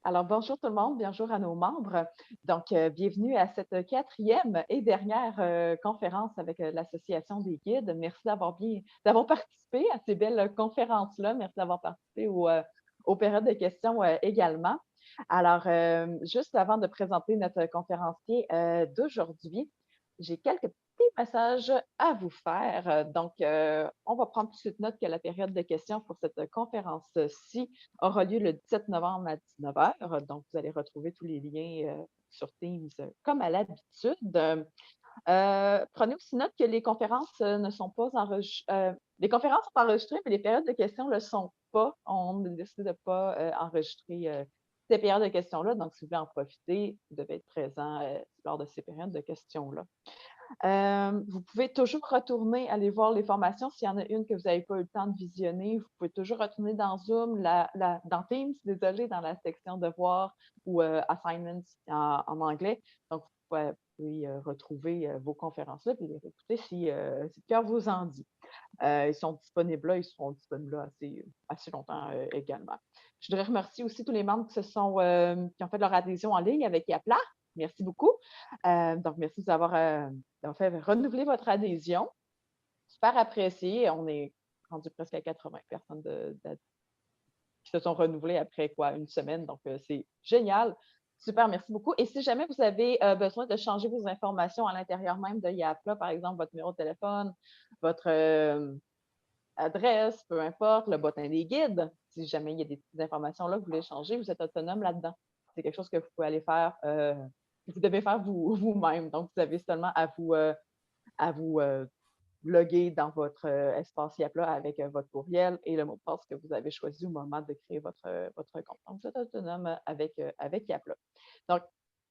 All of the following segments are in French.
Alors, bonjour tout le monde, bonjour à nos membres. Donc, bienvenue à cette quatrième et dernière conférence avec l'Association des guides. Merci d'avoir participé à ces belles conférences-là. Merci d'avoir participé aux périodes de questions également. Alors, juste avant de présenter notre conférencier d'aujourd'hui, j'ai quelques petits messages à vous faire. Donc, on va prendre tout de suite note que la période de questions pour cette conférence-ci aura lieu le 17 novembre à 19 heures. Donc, vous allez retrouver tous les liens sur Teams comme à l'habitude. Prenez aussi note que les conférences ne sont pas enregistrées. Les conférences sont enregistrées, mais les périodes de questions ne le sont pas. On a décidé de ne pas enregistrer ces périodes de questions-là. Donc, si vous voulez en profiter, vous devez être présent lors de ces périodes de questions-là. Vous pouvez toujours retourner aller voir les formations. S'il y en a une que vous n'avez pas eu le temps de visionner, vous pouvez toujours retourner dans Zoom, dans Teams, désolé, dans la section devoirs ou assignments en anglais. Donc, vous pouvez retrouver vos conférences-là et les réécouter si le cœur vous en dit. Ils sont disponibles là, ils seront disponibles là assez longtemps également. Je voudrais remercier aussi tous les membres qui ont fait leur adhésion en ligne avec Yapla. Merci beaucoup. Donc, merci d'avoir fait renouveler votre adhésion. Super apprécié. On est rendu presque à 80 personnes qui se sont renouvelées après une semaine. Donc, c'est génial. Super, merci beaucoup. Et si jamais vous avez besoin de changer vos informations à l'intérieur même de Yapla, par exemple, votre numéro de téléphone, votre adresse, peu importe, le bottin des guides, si jamais il y a des petites informations là que vous voulez changer, vous êtes autonome là-dedans. C'est quelque chose que vous pouvez aller faire, que vous devez faire vous-même. Donc, vous avez seulement à vous loguer dans votre espace Yapla avec votre courriel et le mot de passe que vous avez choisi au moment de créer votre compte. Donc, vous êtes autonome avec Yapla. Donc,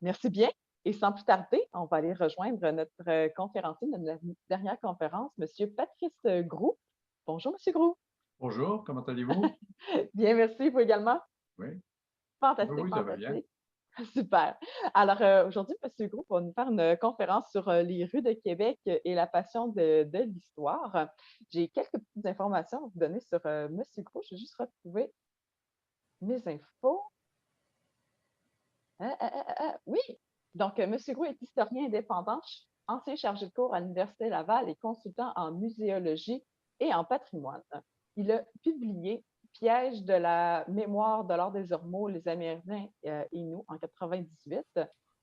merci bien. Et sans plus tarder, on va aller rejoindre notre conférencier de notre dernière conférence, M. Patrice Groux. Bonjour, M. Groux. Bonjour, comment allez-vous? Bien, merci. Vous également? Oui, oui, Fantastique, oui, ça va bien. fantastique. Super. Alors, aujourd'hui, M. Groux va nous faire une conférence sur les rues de Québec et la passion de l'histoire. J'ai quelques petites informations à vous donner sur M. Groux. Je vais juste retrouver mes infos. Oui, donc M. Groux est historien indépendant, ancien chargé de cours à l'Université Laval et consultant en muséologie et en patrimoine. Il a publié Piège de la mémoire de l'art des Ormeaux, les Amérindiens Inuits en 98,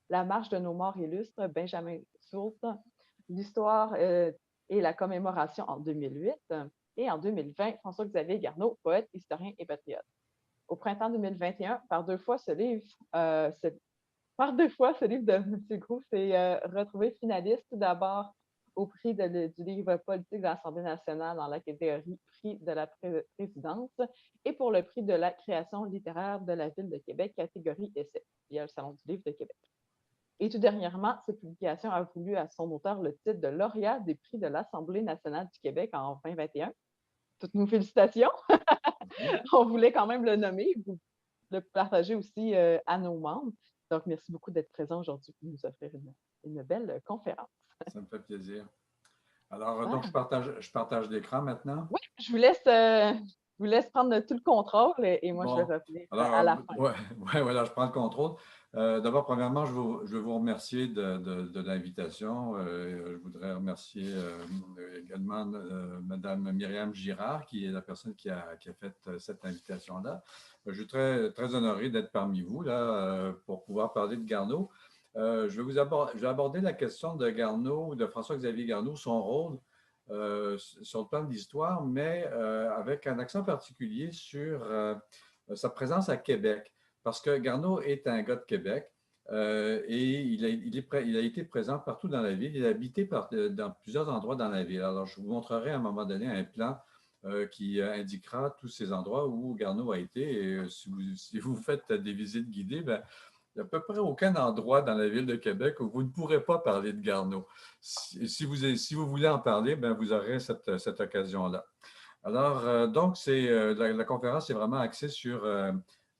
La marche de nos morts illustres, Benjamin Soult, l'histoire et la commémoration en 2008, et en 2020, François-Xavier Garneau, poète, historien et patriote. Au printemps 2021, par deux fois, ce livre de M. Groux s'est retrouvé finaliste tout d'abord au prix du livre politique de l'Assemblée nationale dans la catégorie prix de la présidence et pour le prix de la création littéraire de la ville de Québec, catégorie essai, via le Salon du livre de Québec. Et tout dernièrement, cette publication a voulu à son auteur le titre de lauréat des prix de l'Assemblée nationale du Québec en 2021. Toutes nos félicitations. On voulait quand même le nommer, vous le partager aussi à nos membres. Donc, merci beaucoup d'être présent aujourd'hui pour nous offrir une belle conférence. Ça me fait plaisir. Alors, donc, Ah, je partage l'écran maintenant. oui, je vous laisse prendre tout le contrôle et moi, je vais Bon, revenir à alors, la fin. voilà, je prends le contrôle. D'abord, premièrement, je veux vous remercier de l'invitation. Je voudrais remercier également Mme Myriam Girard, qui est la personne qui a fait cette invitation-là. Je suis très, très honoré d'être parmi vous là, pour pouvoir parler de Garneau. Je vais aborder la question de Garneau, de François-Xavier Garneau, son rôle sur le plan de l'histoire, mais avec un accent particulier sur sa présence à Québec, parce que Garneau est un gars de Québec et il a été présent partout dans la ville. Il a habité dans plusieurs endroits dans la ville. Alors, je vous montrerai à un moment donné un plan qui indiquera tous ces endroits où Garneau a été. Et si vous faites des visites guidées, ben, il n'y a à peu près aucun endroit dans la ville de Québec où vous ne pourrez pas parler de Garneau. Si vous voulez en parler, ben, vous aurez cette occasion-là. Alors, donc, la conférence est vraiment axée sur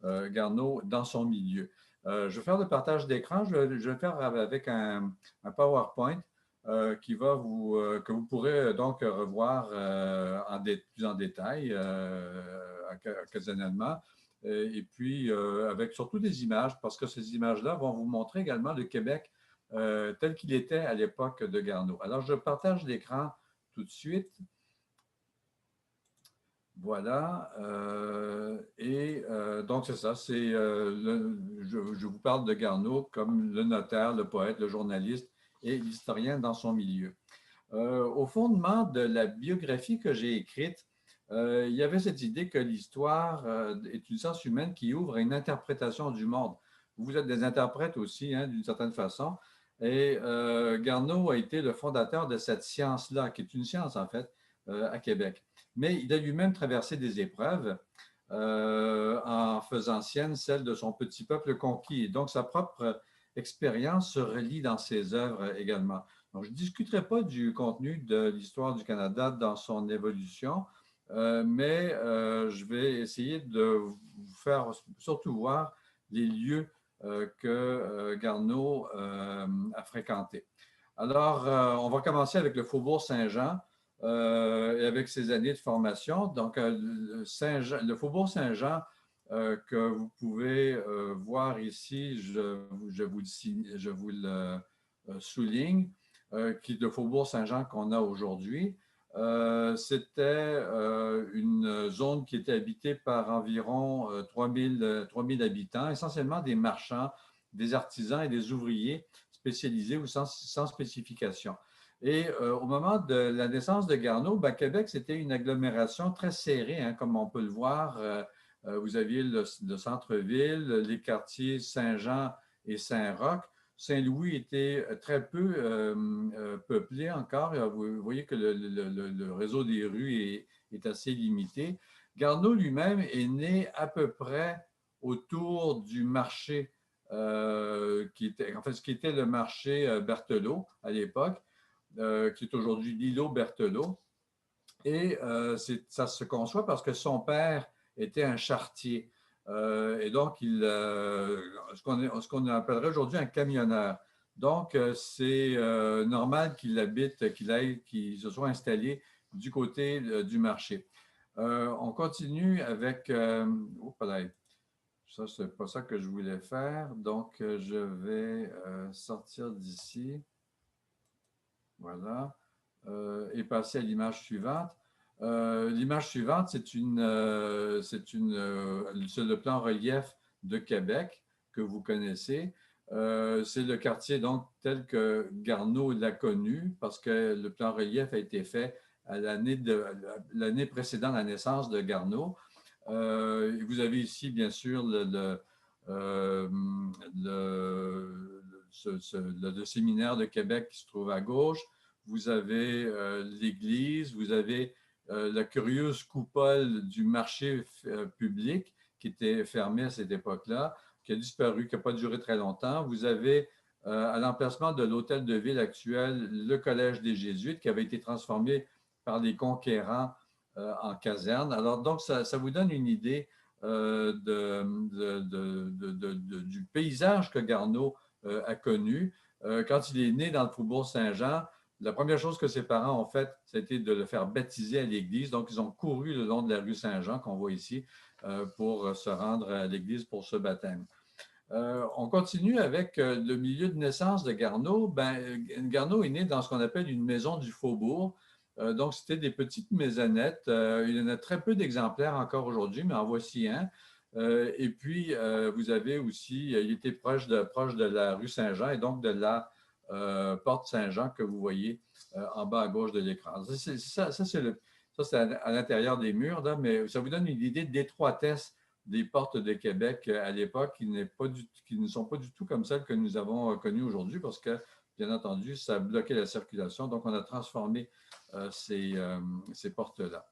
Garneau dans son milieu. Je vais faire le partage d'écran. Je vais le faire avec un PowerPoint que vous pourrez donc revoir plus en détail occasionnellement. et puis avec surtout des images, parce que ces images-là vont vous montrer également le Québec tel qu'il était à l'époque de Garneau. Alors, je partage l'écran tout de suite. Voilà. Donc, c'est ça. Je vous parle de Garneau comme le notaire, le poète, le journaliste et l'historien dans son milieu. Au fondement de la biographie que j'ai écrite, il y avait cette idée que l'histoire est une science humaine qui ouvre à une interprétation du monde. Vous êtes des interprètes aussi, hein, d'une certaine façon. Et Garneau a été le fondateur de cette science-là, qui est une science en fait, à Québec. Mais il a lui-même traversé des épreuves en faisant sienne celle de son petit peuple conquis. Et donc, sa propre expérience se relie dans ses œuvres également. Donc, je ne discuterai pas du contenu de l'histoire du Canada dans son évolution, mais je vais essayer de vous faire surtout voir les lieux que Garneau a fréquentés. Alors, on va commencer avec le Faubourg Saint-Jean et avec ses années de formation. Donc, le Faubourg Saint-Jean que vous pouvez voir ici, je vous le souligne, qui est le Faubourg Saint-Jean qu'on a aujourd'hui. C'était une zone qui était habitée par environ 3000 habitants, essentiellement des marchands, des artisans et des ouvriers spécialisés ou sans spécification. Et au moment de la naissance de Garneau, ben, Québec, c'était une agglomération très serrée, hein, comme on peut le voir. Vous aviez le centre-ville, les quartiers Saint-Jean et Saint-Roch. Saint-Louis était très peu peuplé encore. Vous voyez que le réseau des rues est assez limité. Garneau lui-même est né à peu près autour du marché, en fait, ce qui était le marché Berthelot à l'époque, qui est aujourd'hui l'îlot Berthelot. Et ça se conçoit parce que son père était un charretier. Et donc, ce qu'on appellerait aujourd'hui un camionneur. Donc, c'est normal qu'il habite, qu'il se soit installé du côté du marché. On continue avec... ça, c'est pas ça que je voulais faire. Donc, je vais sortir d'ici. Voilà. Et passer à l'image suivante. L'image suivante, c'est le plan relief de Québec que vous connaissez. C'est le quartier donc tel que Garneau l'a connu parce que le plan relief a été fait à l'année précédant la naissance de Garneau. Vous avez ici, bien sûr, le séminaire de Québec qui se trouve à gauche. Vous avez l'église, vous avez la curieuse coupole du marché public qui était fermé à cette époque-là, qui a disparu, qui n'a pas duré très longtemps. Vous avez à l'emplacement de l'hôtel de ville actuel le collège des Jésuites qui avait été transformé par les conquérants en caserne. Alors, donc, ça vous donne une idée du paysage que Garneau a connu. Quand il est né dans le Faubourg Saint-Jean, la première chose que ses parents ont faite, c'était de le faire baptiser à l'église. Donc, ils ont couru le long de la rue Saint-Jean, qu'on voit ici, pour se rendre à l'église pour ce baptême. On continue avec le milieu de naissance de Garneau. Ben, Garneau est né dans ce qu'on appelle une maison du Faubourg. Donc, c'était des petites maisonnettes. Il y en a très peu d'exemplaires encore aujourd'hui, mais en voici un. Et puis, vous avez aussi, il était proche de la rue Saint-Jean et donc de la porte Saint-Jean que vous voyez en bas à gauche de l'écran. Ça, c'est à l'intérieur des murs, là, mais ça vous donne une idée de l'étroitesse des portes de Québec à l'époque qui ne sont pas du tout comme celles que nous avons connues aujourd'hui parce que, bien entendu, ça bloquait la circulation. Donc, on a transformé ces portes-là.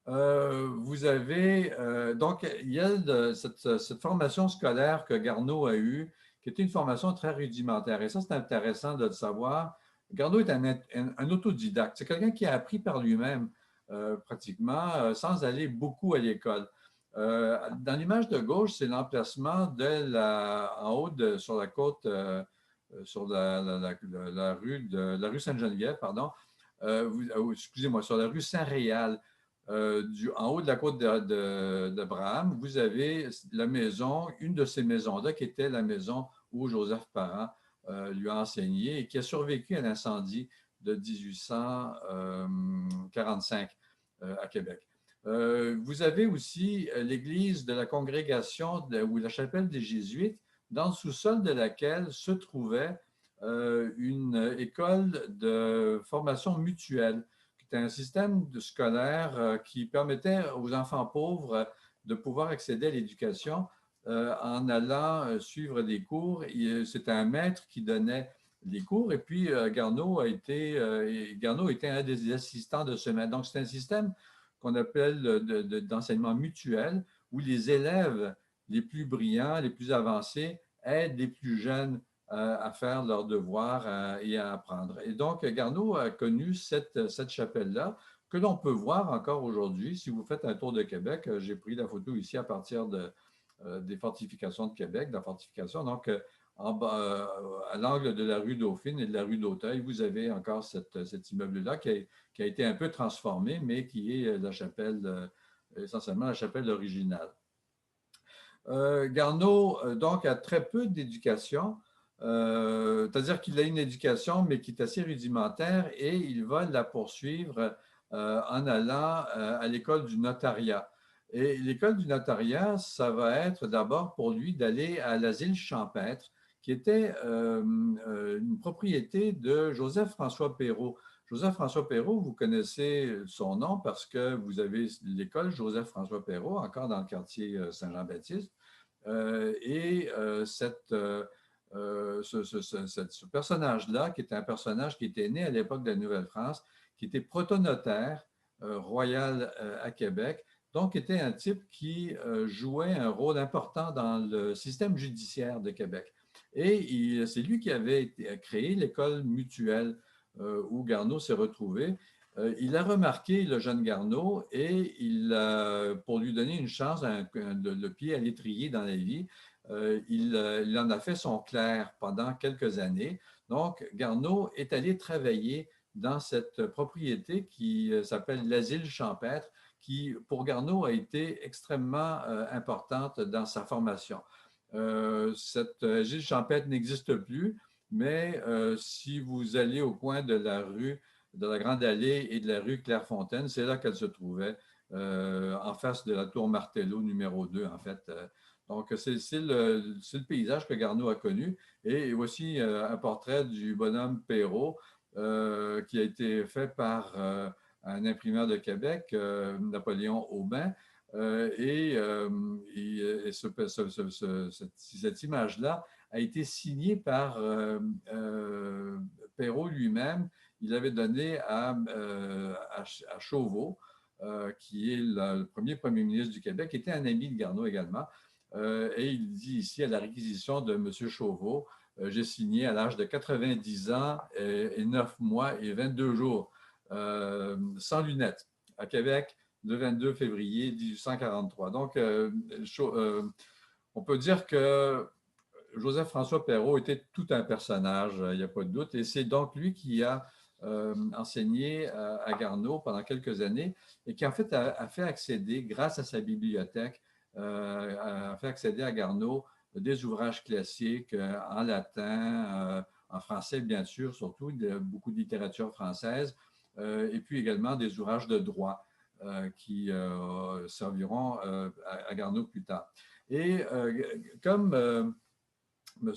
Vous avez, donc, il y a cette formation scolaire que Garneau a eue, qui était une formation très rudimentaire. Et ça, c'est intéressant de le savoir. Garneau est un autodidacte. C'est quelqu'un qui a appris par lui-même, pratiquement, sans aller beaucoup à l'école. Dans l'image de gauche, c'est l'emplacement en haut sur la côte, sur la rue Sainte-Geneviève, pardon. Excusez-moi, sur la rue Saint-Réal. en haut de la côte d'Abraham, vous avez la maison, une de ces maisons-là, qui était la maison où Joseph Parent lui a enseigné et qui a survécu à l'incendie de 1845 à Québec. Vous avez aussi l'église de la congrégation ou la chapelle des Jésuites, dans le sous-sol de laquelle se trouvait une école de formation mutuelle. C'était un système scolaire qui permettait aux enfants pauvres de pouvoir accéder à l'éducation en allant suivre des cours. C'était un maître qui donnait les cours et puis Garneau était un des assistants de ce maître. Donc, c'est un système qu'on appelle d'enseignement mutuel où les élèves les plus brillants, les plus avancés aident les plus jeunes à faire leurs devoirs et à apprendre. Et donc, Garneau a connu cette chapelle-là que l'on peut voir encore aujourd'hui. Si vous faites un tour de Québec, j'ai pris la photo ici à partir des fortifications de Québec, de la fortification. Donc, à l'angle de la rue Dauphine et de la rue d'Auteuil, vous avez encore cet immeuble-là qui a été un peu transformé, mais qui est la chapelle, essentiellement la chapelle originale. Garneau, donc, a très peu d'éducation, c'est-à-dire qu'il a une éducation, mais qui est assez rudimentaire et il va la poursuivre en allant à l'école du notariat. Et l'école du notariat, ça va être d'abord pour lui d'aller à l'asile champêtre, qui était une propriété de Joseph-François Perrault. Joseph-François Perrault, vous connaissez son nom parce que vous avez l'école Joseph-François Perrault, encore dans le quartier Saint-Jean-Baptiste. Ce personnage-là, qui était un personnage qui était né à l'époque de la Nouvelle-France, qui était protonotaire royal à Québec, donc était un type qui jouait un rôle important dans le système judiciaire de Québec. Et c'est lui qui avait créé l'école mutuelle où Garneau s'est retrouvé. Il a remarqué le jeune Garneau et pour lui donner une chance, le pied à l'étrier dans la vie, il en a fait son clerc pendant quelques années. Donc, Garneau est allé travailler dans cette propriété qui s'appelle l'Asile champêtre, qui, pour Garneau, a été extrêmement importante dans sa formation. Cette asile champêtre n'existe plus, mais si vous allez au coin de la Grande Allée et de la rue Clairefontaine, c'est là qu'elle se trouvait, en face de la tour Martello numéro 2, en fait. Donc, c'est le paysage que Garneau a connu. Et aussi un portrait du bonhomme Perrault qui a été fait par un imprimeur de Québec, Napoléon Aubin. Cette image-là a été signée par Perrault lui-même. Il l'avait donné à Chauveau, qui est le premier ministre du Québec, qui était un ami de Garneau également. Et il dit ici à la réquisition de M. Chauveau, j'ai signé à l'âge de 90 ans et 9 mois et 22 jours, sans lunettes, à Québec, le 22 février 1843. Donc, on peut dire que Joseph-François Perrault était tout un personnage, il n'y a pas de doute, et c'est donc lui qui a enseigné à Garneau pendant quelques années et qui en fait a fait accéder, grâce à sa bibliothèque, a fait accéder à Garneau des ouvrages classiques en latin, en français bien sûr, surtout beaucoup de littérature française, et puis également des ouvrages de droit qui serviront à Garneau plus tard. Et comme M.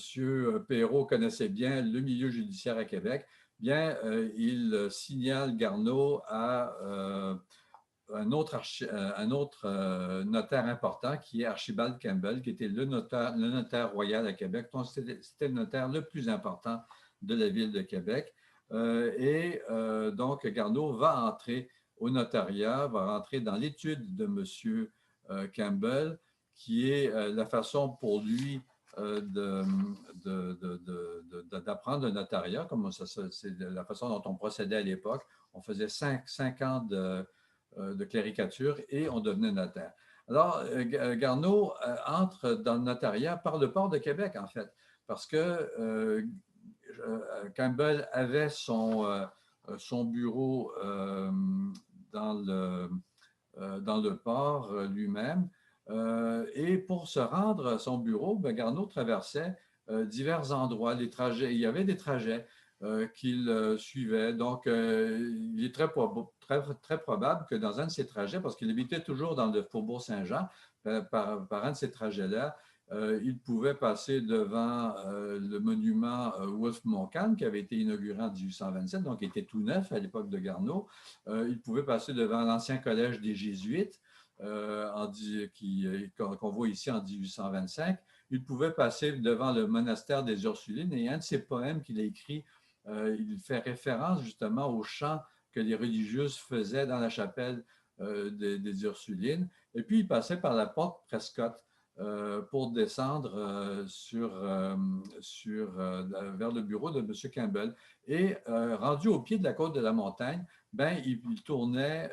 Perrault connaissait bien le milieu judiciaire à Québec, bien, il signale Garneau à un autre notaire important qui est Archibald Campbell, qui était le notaire royal à Québec. Donc, c'était le notaire le plus important de la ville de Québec. Donc, Garneau va entrer au notariat, va rentrer dans l'étude de M. Campbell, qui est la façon pour lui d'apprendre le notariat, comme c'est la façon dont on procédait à l'époque. On faisait 5 ans de cléricature et on devenait notaire. Alors, Garneau entre dans le notariat par le port de Québec, en fait, parce que Campbell avait son bureau dans dans le port lui-même. Et pour se rendre à son bureau, ben, Garneau traversait divers endroits. Il y avait des trajets qu'il suivait. Donc, il est très probable que dans un de ces trajets, parce qu'il habitait toujours dans le Faubourg Saint-Jean, par un de ces trajets-là, il pouvait passer devant le monument Wolfe-Montcalm qui avait été inauguré en 1827, donc il était tout neuf à l'époque de Garneau. Il pouvait passer devant l'ancien collège des Jésuites qu'on voit ici en 1825. Il pouvait passer devant le monastère des Ursulines et un de ses poèmes qu'il a écrit, il fait référence justement au chant que les religieuses faisaient dans la chapelle des Ursulines. Et puis, il passait par la porte Prescott pour descendre vers le bureau de M. Campbell. Et rendu au pied de la côte de la montagne, ben, il tournait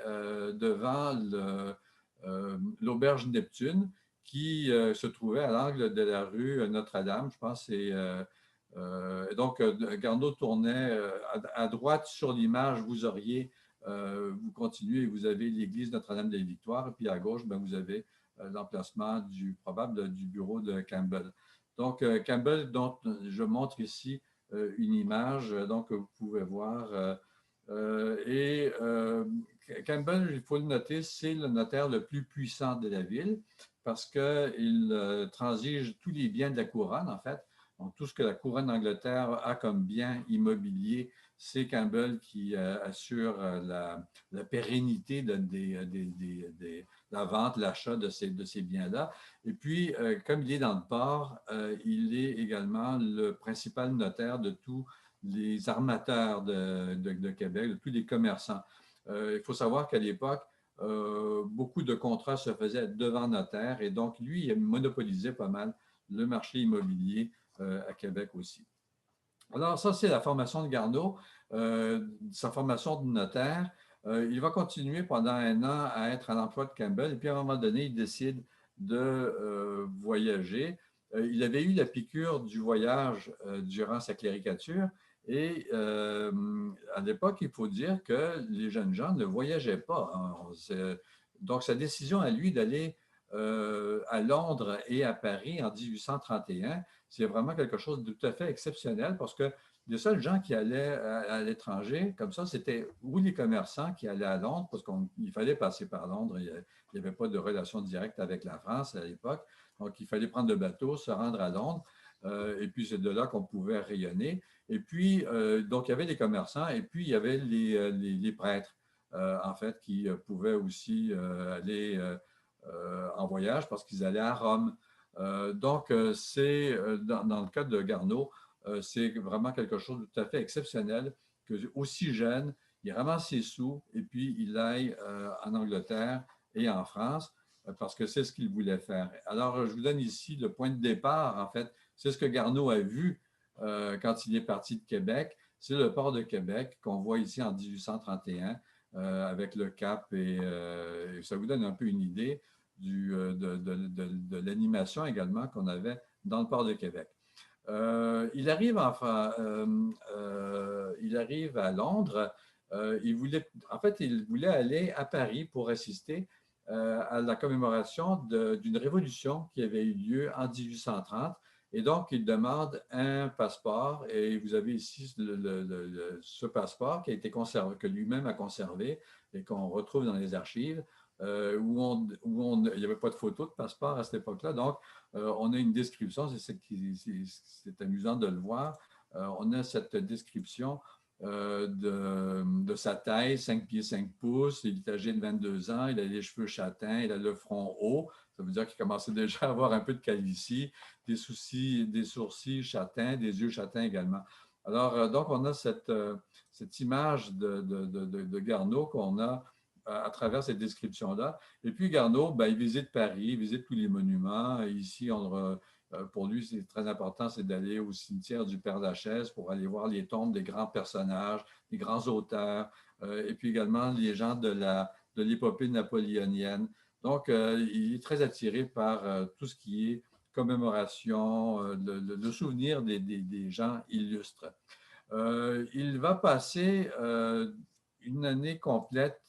devant l'auberge Neptune qui se trouvait à l'angle de la rue Notre-Dame, je pense. Donc, Garneau tournait à droite sur l'image, vous continuez et vous avez l'église Notre-Dame des Victoires, et puis à gauche, ben, vous avez l'emplacement probable du bureau de Campbell. Donc, Campbell, dont je montre ici une image, donc vous pouvez voir. Campbell, il faut le noter, c'est le notaire le plus puissant de la ville parce qu'il transige tous les biens de la couronne, en fait. Donc, tout ce que la couronne d'Angleterre a comme bien immobilier, c'est Campbell qui assure la pérennité de la vente, l'achat de ces biens-là. Et puis, comme il est dans le port, il est également le principal notaire de tous les armateurs de Québec, de tous les commerçants. Il faut savoir qu'à l'époque, beaucoup de contrats se faisaient devant notaire et donc lui, il monopolisait pas mal le marché immobilier à Québec aussi. Alors ça, c'est la formation de Garneau, sa formation de notaire. Il va continuer pendant un an à être à l'emploi de Campbell et puis à un moment donné, il décide de voyager. Il avait eu la piqûre du voyage durant sa cléricature et à l'époque, il faut dire que les jeunes gens ne voyageaient pas, hein. Donc, sa décision à lui d'aller à Londres et à Paris en 1831, c'est vraiment quelque chose de tout à fait exceptionnel parce que les seuls gens qui allaient à l'étranger, comme ça, c'était ou les commerçants qui allaient à Londres, parce qu'il fallait passer par Londres, il n'y avait pas de relation directe avec la France à l'époque, donc il fallait prendre le bateau, se rendre à Londres, et puis c'est de là qu'on pouvait rayonner. Et puis, donc il y avait les commerçants, et puis il y avait les prêtres, en fait, qui pouvaient aussi aller en voyage parce qu'ils allaient à Rome. Donc, c'est dans le cas de Garneau, c'est vraiment quelque chose de tout à fait exceptionnel que aussi jeune, il ramasse ses sous et puis il aille en Angleterre et en France parce que c'est ce qu'il voulait faire. Alors, je vous donne ici le point de départ, en fait. C'est ce que Garneau a vu quand il est parti de Québec. C'est le port de Québec qu'on voit ici en 1831 avec le Cap et ça vous donne un peu une idée de l'animation également qu'on avait dans le port de Québec. Il arrive à Londres. Il voulait aller à Paris pour assister à la commémoration d'une révolution qui avait eu lieu en 1830. Et donc, il demande un passeport et vous avez ici ce passeport qui a été conservé, que lui-même a conservé et qu'on retrouve dans les archives. Il n'y avait pas de photo de passeport à cette époque-là. Donc, on a une description, c'est amusant de le voir. On a cette description de sa taille, 5 pieds 5 pouces. Il est âgé de 22 ans, il a les cheveux châtains, il a le front haut. Ça veut dire qu'il commençait déjà à avoir un peu de calvitie, des sourcils châtains, des yeux châtains également. Alors, donc, on a cette image de Garneau qu'on a à travers cette description-là. Et puis Garneau, ben, il visite Paris, il visite tous les monuments. Et ici, pour lui, c'est très important, c'est d'aller au cimetière du Père-Lachaise pour aller voir les tombes des grands personnages, des grands auteurs, et puis également les gens de l'épopée napoléonienne. Donc, il est très attiré par tout ce qui est commémoration, le souvenir des gens illustres. Il va passer une année complète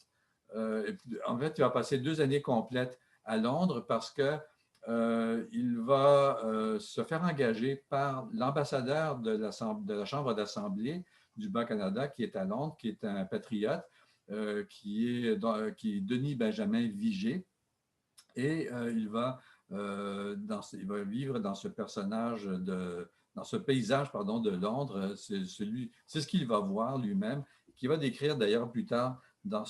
En fait, il va passer 2 années complètes à Londres parce que il va se faire engager par l'ambassadeur de la Chambre d'Assemblée du Bas-Canada qui est à Londres, qui est un patriote, qui est Denis Benjamin Vigée. Et il va vivre dans ce personnage dans ce paysage, pardon, de Londres. C'est ce qu'il va voir lui-même, qu'il va décrire d'ailleurs plus tard dans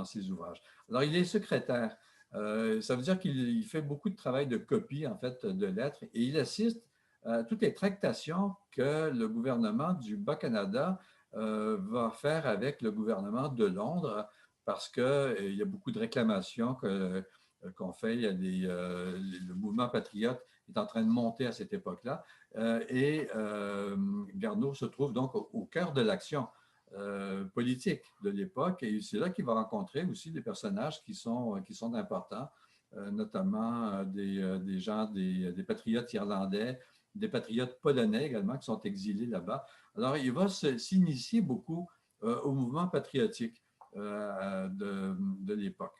ses ouvrages. Alors, il est secrétaire. Ça veut dire qu'il fait beaucoup de travail de copie, en fait, de lettres, et il assiste à toutes les tractations que le gouvernement du Bas-Canada va faire avec le gouvernement de Londres, parce qu'il y a beaucoup de réclamations qu'on fait. Le mouvement patriote est en train de monter à cette époque-là. Garneau se trouve donc au cœur de l'action politique de l'époque. Et c'est là qu'il va rencontrer aussi des personnages qui sont importants, notamment des gens, des patriotes irlandais, des patriotes polonais également qui sont exilés là-bas. Alors, il va s'initier beaucoup au mouvement patriotique de l'époque.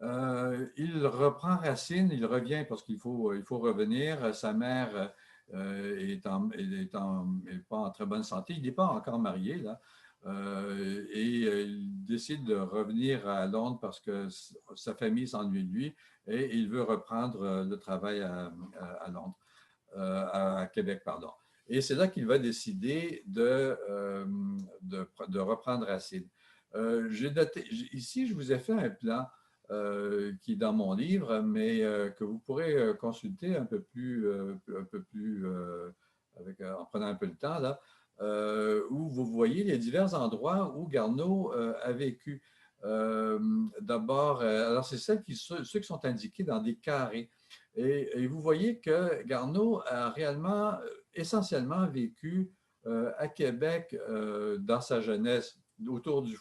Il reprend racine, il revient parce qu'il faut revenir. Sa mère est pas en très bonne santé. Il n'est pas encore marié, là. Il décide de revenir à Londres parce que sa famille s'ennuie de lui et il veut reprendre le travail à Londres, à Québec, pardon. Et c'est là qu'il va décider de reprendre racine. Ici, je vous ai fait un plan qui est dans mon livre, mais que vous pourrez consulter un peu plus en prenant un peu le temps, là, où vous voyez les divers endroits où Garneau a vécu. D'abord, alors c'est ceux qui sont indiqués dans des carrés. Et vous voyez que Garneau a réellement, essentiellement vécu à Québec dans sa jeunesse, autour du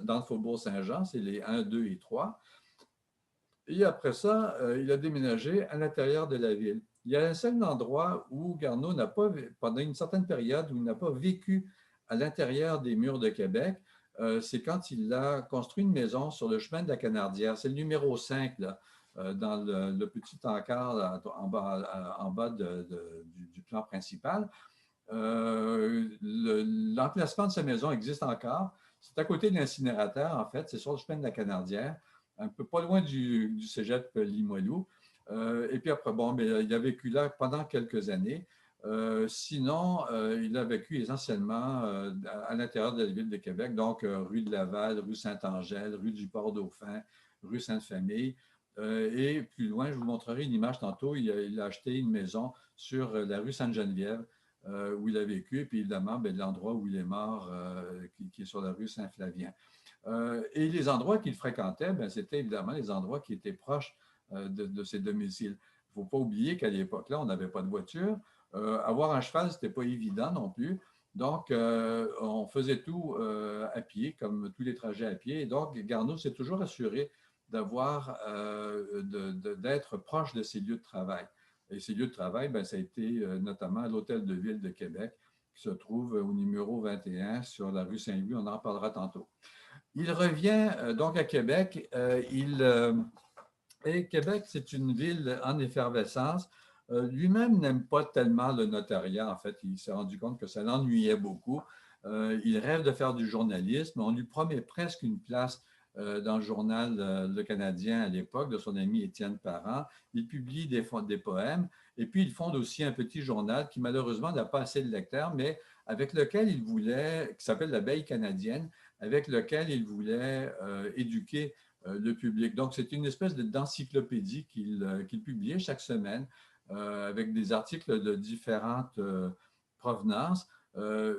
dans le faubourg Saint-Jean, c'est les 1, 2 et 3. Et après ça, il a déménagé à l'intérieur de la ville. Il y a un seul endroit où Garneau n'a pas, pendant une certaine période, où il n'a pas vécu à l'intérieur des murs de Québec, c'est quand il a construit une maison sur le chemin de la Canardière. C'est le numéro 5, là, dans le petit encart là, en bas du plan principal. L'emplacement de sa maison existe encore. C'est à côté de l'incinérateur, en fait. C'est sur le chemin de la Canardière, un peu pas loin du cégep Limoilou. Et puis après, bon, mais il a vécu là pendant quelques années. Sinon, il a vécu essentiellement à l'intérieur de la ville de Québec, donc rue de Laval, rue Saint-Angèle, rue du Port-Dauphin, rue Sainte-Famille. Et plus loin, je vous montrerai une image tantôt, il a acheté une maison sur la rue Sainte-Geneviève, où il a vécu, et puis évidemment, ben, l'endroit où il est mort, qui est sur la rue Saint-Flavien. Et les endroits qu'il fréquentait, ben, c'était évidemment les endroits qui étaient proches de ses domiciles. Il ne faut pas oublier qu'à l'époque-là, on n'avait pas de voiture. Avoir un cheval, ce n'était pas évident non plus. Donc, on faisait tout à pied, comme tous les trajets à pied. Et donc, Garneau s'est toujours assuré d'être proche de ses lieux de travail. Et ces lieux de travail, ben, ça a été notamment l'Hôtel de Ville de Québec, qui se trouve au numéro 21 sur la rue Saint-Louis. On en parlera tantôt. Il revient donc à Québec. Et Québec, c'est une ville en effervescence. Lui-même n'aime pas tellement le notariat. En fait, il s'est rendu compte que ça l'ennuyait beaucoup. Il rêve de faire du journalisme. On lui promet presque une place dans le journal Le Canadien à l'époque, de son ami Étienne Parent. Il publie des poèmes. Et puis, il fonde aussi un petit journal qui, malheureusement, n'a pas assez de lecteurs, mais avec lequel il voulait, qui s'appelle L'Abeille canadienne, avec lequel il voulait éduquer le public. Donc, c'est une espèce d'encyclopédie qu'il publiait chaque semaine avec des articles de différentes provenances,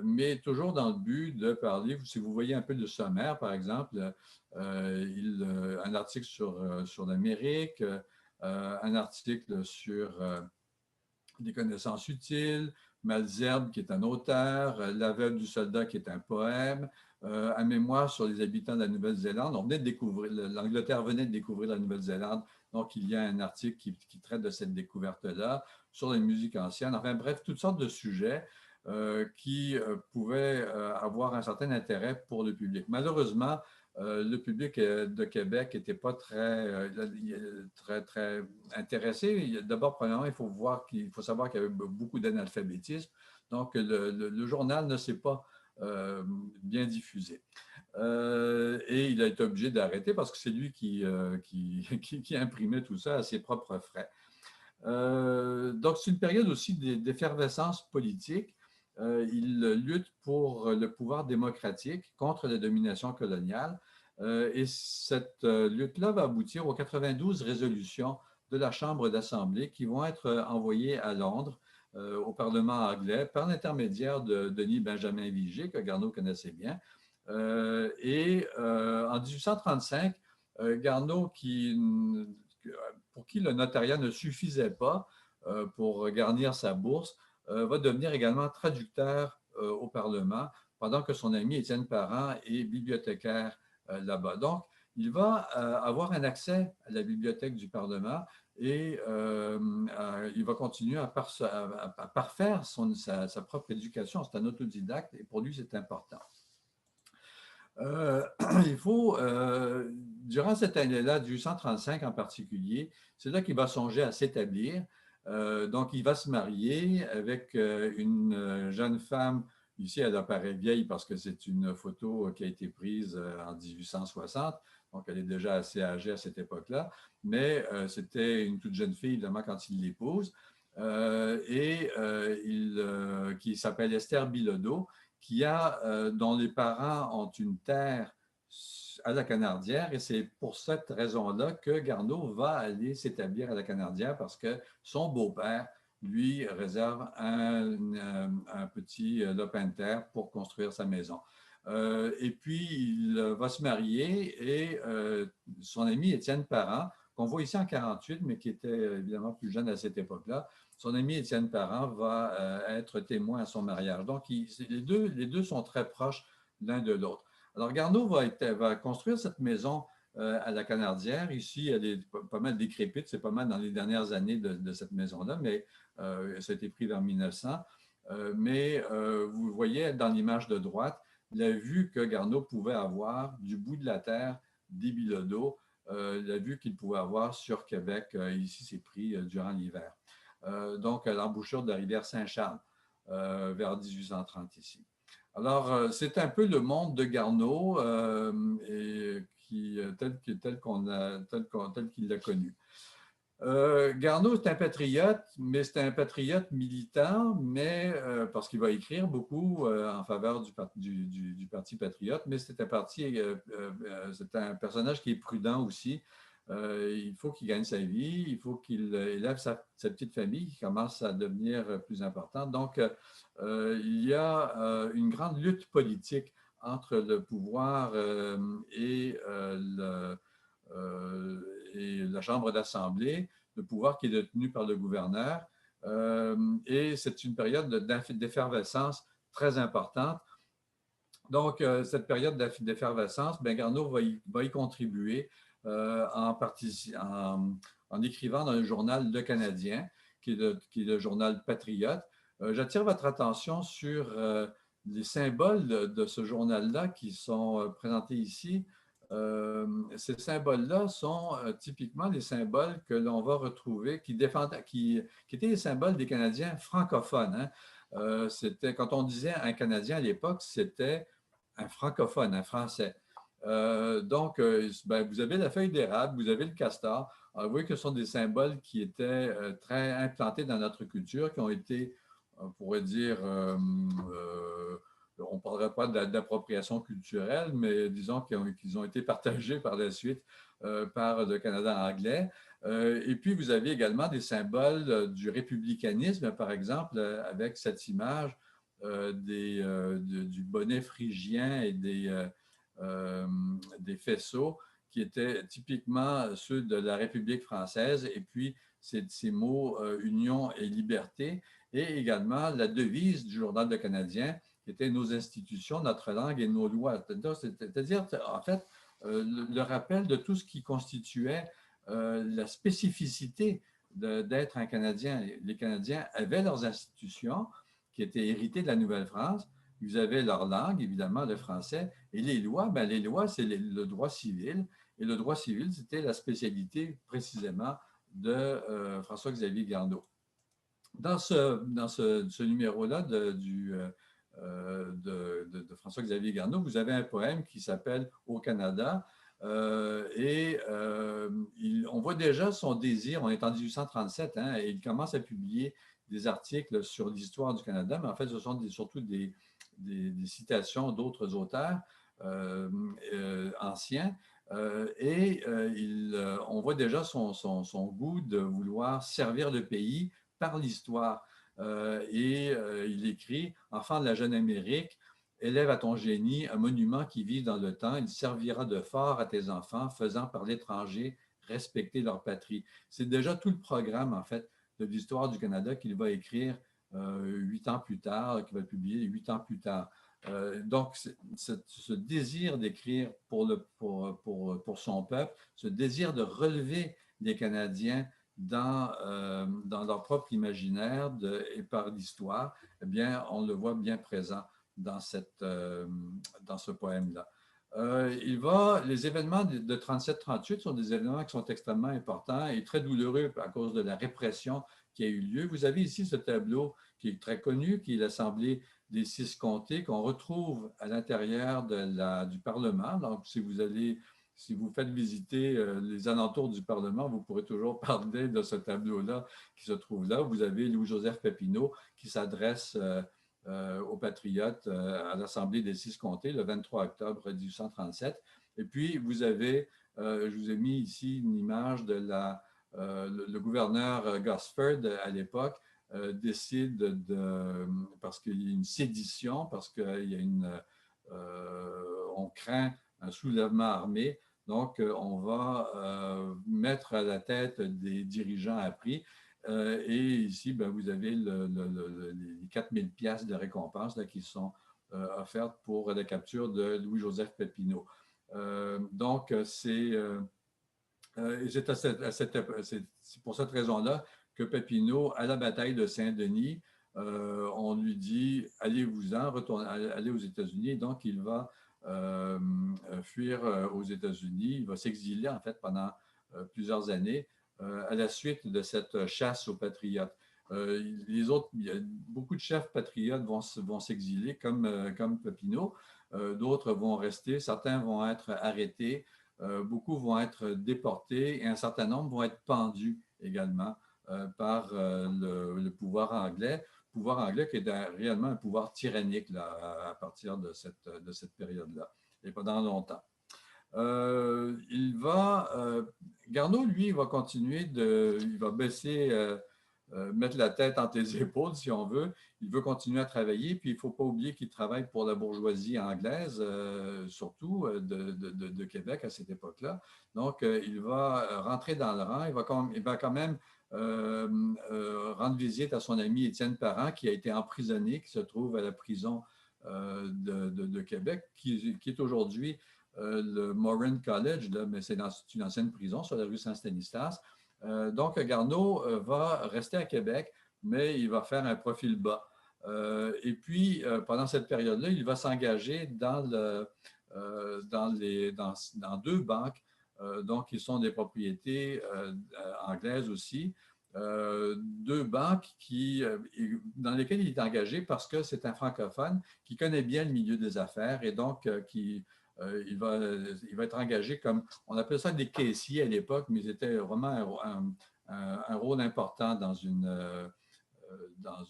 mais toujours dans le but de parler, si vous voyez un peu de sommaire, par exemple, un article sur l'Amérique, un article sur des connaissances utiles, Malesherbes, qui est un auteur, L'aveugle du soldat, qui est un poème, un mémoire sur les habitants de la Nouvelle-Zélande. On venait de découvrir, l'Angleterre venait de découvrir la Nouvelle-Zélande, donc il y a un article qui traite de cette découverte-là, sur les musiques anciennes, enfin bref, toutes sortes de sujets qui pouvaient avoir un certain intérêt pour le public. Malheureusement, le public de Québec n'était pas très intéressé. D'abord, premièrement, il faut savoir qu'il y avait beaucoup d'analphabétisme. Donc, le journal ne s'est pas bien diffusé. Et il a été obligé d'arrêter parce que c'est lui qui imprimait tout ça à ses propres frais. Donc, c'est une période aussi d'effervescence politique. Il lutte pour le pouvoir démocratique contre la domination coloniale. Et cette lutte-là va aboutir aux 92 résolutions de la Chambre d'Assemblée qui vont être envoyées à Londres, au Parlement anglais, par l'intermédiaire de Denis Benjamin Vigée, que Garneau connaissait bien. Et en 1835, Garneau, pour qui le notariat ne suffisait pas pour garnir sa bourse, va devenir également traducteur au Parlement, pendant que son ami Étienne Parent est bibliothécaire là-bas. Donc, il va avoir un accès à la bibliothèque du Parlement et il va continuer à parfaire sa propre éducation. C'est un autodidacte et pour lui, c'est important. Il faut, durant cette année-là, 1835 en particulier, c'est là qu'il va songer à s'établir. Donc, il va se marier avec une jeune femme. Ici, elle apparaît vieille parce que c'est une photo qui a été prise en 1860. Donc, elle est déjà assez âgée à cette époque-là. Mais c'était une toute jeune fille, évidemment, quand il l'épouse. Qui s'appelle Esther Bilodeau, dont les parents ont une terre à la Canardière, et c'est pour cette raison-là que Garneau va aller s'établir à la Canardière parce que son beau-père lui réserve un petit lopin de terre pour construire sa maison. Et puis, il va se marier et son ami Étienne Parent, qu'on voit ici en 1948, mais qui était évidemment plus jeune à cette époque-là, son ami Étienne Parent va être témoin à son mariage. Donc, les deux sont très proches l'un de l'autre. Alors, Garneau va construire cette maison à la Canardière. Ici, elle est pas mal décrépite. C'est pas mal dans les dernières années de cette maison-là, mais ça a été pris vers 1900. Mais vous voyez dans l'image de droite la vue que Garneau pouvait avoir du bout de la terre des Bilodeau, la vue qu'il pouvait avoir sur Québec. Ici, c'est pris durant l'hiver. Donc à l'embouchure de la rivière Saint-Charles, vers 1830 ici. Alors, c'est un peu le monde de Garneau tel qu'il l'a connu. Garneau est un patriote, mais c'est un patriote militant, parce qu'il va écrire beaucoup en faveur du Parti patriote, mais c'est un personnage qui est prudent aussi. Il faut qu'il gagne sa vie, il faut qu'il élève sa petite famille qui commence à devenir plus importante. Donc, il y a une grande lutte politique entre le pouvoir et la Chambre d'Assemblée, le pouvoir qui est détenu par le gouverneur. Et c'est une période d'effervescence très importante. Donc, cette période d'effervescence, Garneau va y contribuer en écrivant dans le journal Le Canadien, qui est le journal patriote. J'attire votre attention sur les symboles de ce journal-là qui sont présentés ici. Ces symboles-là sont typiquement les symboles que l'on va retrouver, qui étaient les symboles des Canadiens francophones. Hein. Quand on disait un Canadien à l'époque, c'était un francophone, un Français. Donc, vous avez la feuille d'érable, vous avez le castor. Alors, vous voyez que ce sont des symboles qui étaient très implantés dans notre culture, qui ont été, on pourrait dire, on ne parlerait pas d'appropriation culturelle, mais disons qu'ils ont été partagés par la suite par le Canada anglais. Et puis, vous avez également des symboles du républicanisme, par exemple, avec cette image du bonnet phrygien et des faisceaux qui étaient typiquement ceux de la République française, et puis ces mots union et liberté, et également la devise du Journal Le Canadien, qui était nos institutions, notre langue et nos lois. C'est-à-dire, en fait, le rappel de tout ce qui constituait la spécificité d'être un Canadien. Les Canadiens avaient leurs institutions qui étaient héritées de la Nouvelle-France, Ils avaient leur langue, évidemment, le français. Et les lois, ben, les lois, c'est le droit civil. Et le droit civil, c'était la spécialité précisément de François-Xavier Garneau. Dans ce numéro-là de François-Xavier Garneau, vous avez un poème qui s'appelle Au Canada. On voit déjà son désir, on est en 1837, hein, et il commence à publier des articles sur l'histoire du Canada, mais en fait, ce sont surtout des citations d'autres auteurs anciens. On voit déjà son goût de vouloir servir le pays par l'histoire. Il écrit « Enfant de la jeune Amérique, élève à ton génie un monument qui vit dans le temps. Il servira de phare à tes enfants, faisant par l'étranger respecter leur patrie. » C'est déjà tout le programme, en fait, de l'histoire du Canada qu'il va écrire 8 ans plus tard, qu'il va publier 8 ans plus tard. Donc, ce désir d'écrire pour son peuple, ce désir de relever les Canadiens dans leur propre imaginaire et par l'histoire, eh bien, on le voit bien présent dans ce poème-là. Les événements de 37-38 sont des événements qui sont extrêmement importants et très douloureux à cause de la répression qui a eu lieu. Vous avez ici ce tableau qui est très connu, qui est l'Assemblée des 6 comtés, qu'on retrouve à l'intérieur du Parlement. Donc, si vous faites visiter les alentours du Parlement, vous pourrez toujours parler de ce tableau-là qui se trouve là. Vous avez Louis-Joseph Papineau qui s'adresse aux patriotes à l'Assemblée des 6 comtés le 23 octobre 1837. Et puis, je vous ai mis ici une image de le gouverneur Gosford à l'époque décide parce qu'il y a une sédition, parce on craint un soulèvement armé. Donc, on va mettre à la tête des dirigeants appris. Et ici, ben, vous avez les 4000 piastres de récompense là, qui sont offertes pour la capture de Louis-Joseph Papineau. Donc, c'est pour cette raison-là que Papineau, à la bataille de Saint-Denis, on lui dit « allez-vous-en, allez aux États-Unis ». Donc, il va fuir aux États-Unis. Il va s'exiler, en fait, pendant plusieurs années à la suite de cette chasse aux patriotes. Il y a beaucoup de chefs patriotes vont s'exiler, comme Papineau. D'autres vont rester. Certains vont être arrêtés. Beaucoup vont être déportés et un certain nombre vont être pendus également par le pouvoir anglais qui est réellement un pouvoir tyrannique là, à partir de cette période-là et pendant longtemps. Garneau, lui, il va continuer il va baisser, mettre la tête entre les épaules, si on veut. Il veut continuer à travailler, puis il ne faut pas oublier qu'il travaille pour la bourgeoisie anglaise, surtout de Québec à cette époque-là. Donc, il va rentrer dans le rang, il va quand même rendre visite à son ami Étienne Parent, qui a été emprisonné, qui se trouve à la prison de Québec, qui est aujourd'hui le Morin College, là, mais c'est une ancienne prison sur la rue Saint-Stanislas. Donc, Garneau va rester à Québec, mais il va faire un profil bas. Et puis, pendant cette période-là, il va s'engager dans 2 banques, donc qui sont des propriétés anglaises aussi. 2 banques dans lesquelles il est engagé parce que c'est un francophone qui connaît bien le milieu des affaires et donc il va être engagé comme, on appelait ça des caissiers à l'époque, mais c'était vraiment un rôle important dans une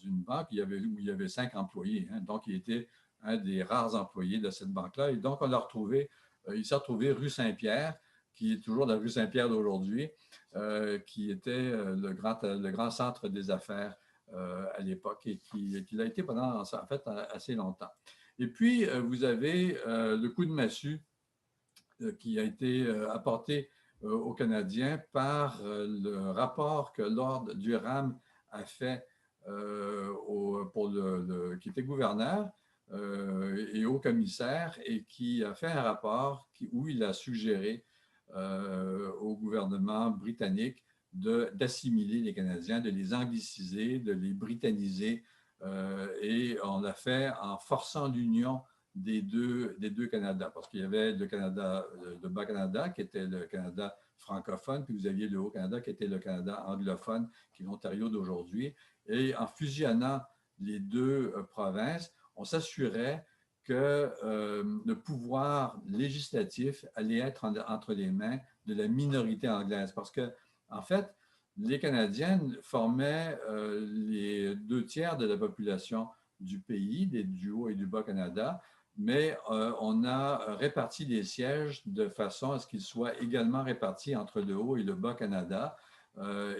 banque où il y avait 5 employés. Hein. Donc, il était un des rares employés de cette banque-là. Et donc, il s'est retrouvé rue Saint-Pierre, qui est toujours la rue Saint-Pierre d'aujourd'hui, qui était le grand centre des affaires à l'époque et qui l'a été pendant, en fait, assez longtemps. Et puis, vous avez le coup de massue qui a été apporté aux Canadiens par le rapport que Lord Durham a fait qui était gouverneur et haut commissaire et qui a fait un rapport où il a suggéré au gouvernement britannique d'assimiler les Canadiens, de les angliciser, de les britanniser Et on l'a fait en forçant l'union des deux Canada, parce qu'il y avait le Canada, le Bas-Canada, qui était le Canada francophone, puis vous aviez le Haut-Canada, qui était le Canada anglophone, qui est l'Ontario d'aujourd'hui. Et en fusionnant les deux provinces, on s'assurait que le pouvoir législatif allait être entre les mains de la minorité anglaise. Parce que, en fait, les Canadiens formaient les 2 tiers de la population du pays, du Haut et du Bas-Canada, mais on a réparti les sièges de façon à ce qu'ils soient également répartis entre le Haut et le Bas-Canada.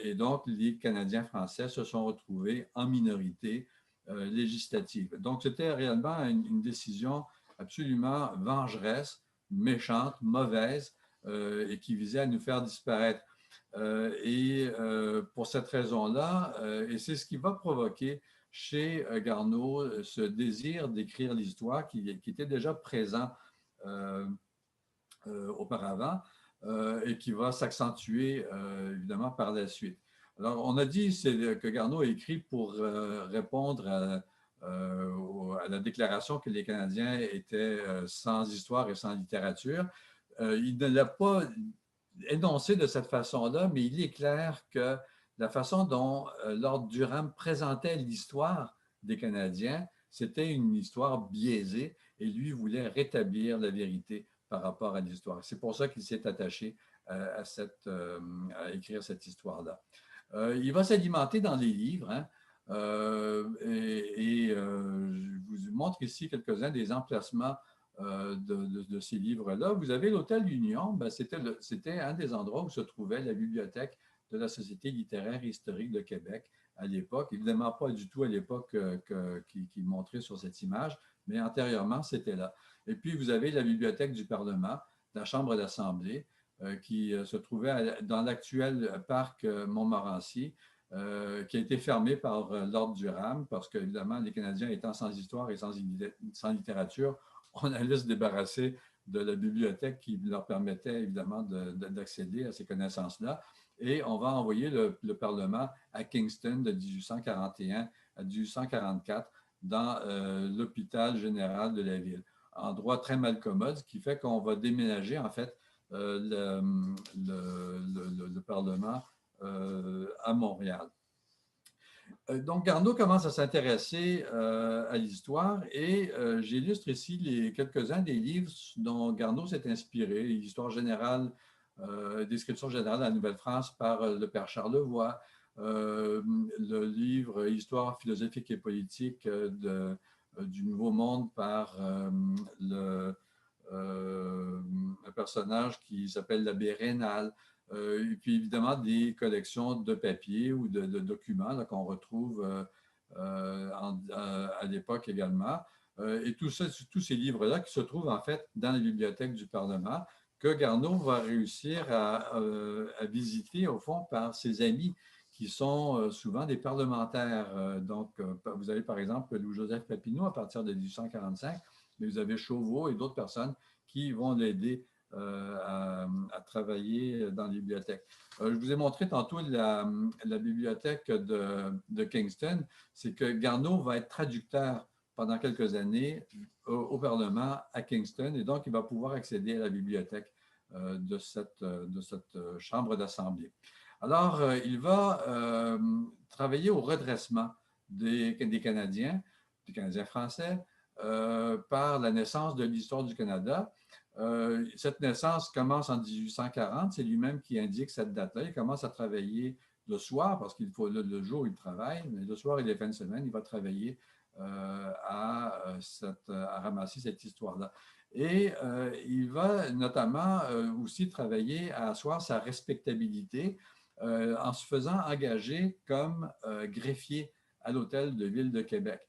Et donc, les Canadiens français se sont retrouvés en minorité législative. Donc, c'était réellement une décision absolument vengeresse, méchante, mauvaise, et qui visait à nous faire disparaître. Pour cette raison-là, et c'est ce qui va provoquer chez Garneau ce désir d'écrire l'histoire qui était déjà présent auparavant et qui va s'accentuer évidemment par la suite. Alors, on a dit que Garneau a écrit pour répondre à la déclaration que les Canadiens étaient sans histoire et sans littérature. Il ne l'a pas énoncé de cette façon-là, mais il est clair que la façon dont Lord Durham présentait l'histoire des Canadiens, c'était une histoire biaisée et lui voulait rétablir la vérité par rapport à l'histoire. C'est pour ça qu'il s'est attaché à écrire cette histoire-là. Il va s'alimenter dans les livres, hein, je vous montre ici quelques-uns des emplacements de ces livres-là. Vous avez l'Hôtel Union, ben, c'était un des endroits où se trouvait la bibliothèque de la Société littéraire et historique de Québec à l'époque. Évidemment, pas du tout à l'époque qui montrait sur cette image, mais antérieurement, c'était là. Et puis, vous avez la bibliothèque du Parlement, la Chambre d'Assemblée, qui se trouvait dans l'actuel parc Montmorency, qui a été fermé par Lord Durham, parce qu'évidemment, les Canadiens étant sans histoire et sans littérature, on allait se débarrasser de la bibliothèque qui leur permettait évidemment d'accéder à ces connaissances-là. Et on va envoyer le Parlement à Kingston de 1841 à 1844 dans l'hôpital général de la ville. Endroit très mal commode, ce qui fait qu'on va déménager en fait le Parlement à Montréal. Donc, Garneau commence à s'intéresser à l'histoire et j'illustre ici quelques-uns des livres dont Garneau s'est inspiré. L'histoire générale, description générale de la Nouvelle-France par le père Charlevoix, le livre Histoire philosophique et politique du Nouveau Monde par un personnage qui s'appelle l'abbé Raynal. Et puis évidemment des collections de papiers ou de documents qu'on retrouve à l'époque également. Et tous ces livres-là qui se trouvent en fait dans la bibliothèque du Parlement, que Garneau va réussir à visiter au fond par ses amis qui sont souvent des parlementaires. Donc, vous avez par exemple Louis-Joseph Papineau à partir de 1845, mais vous avez Chauveau et d'autres personnes qui vont l'aider à travailler dans les bibliothèques. Je vous ai montré tantôt la bibliothèque de Kingston. C'est que Garneau va être traducteur pendant quelques années au Parlement à Kingston et donc il va pouvoir accéder à la bibliothèque de cette chambre d'assemblée. Alors, il va travailler au redressement des Canadiens, des Canadiens français, par la naissance de l'histoire du Canada. Cette naissance commence en 1840, c'est lui-même qui indique cette date-là. Il commence à travailler le soir, parce qu'il faut le jour, il travaille, mais le soir et les fins de semaine, il va travailler à ramasser cette histoire-là. Et il va notamment aussi travailler à asseoir sa respectabilité en se faisant engager comme greffier à l'Hôtel de Ville de Québec.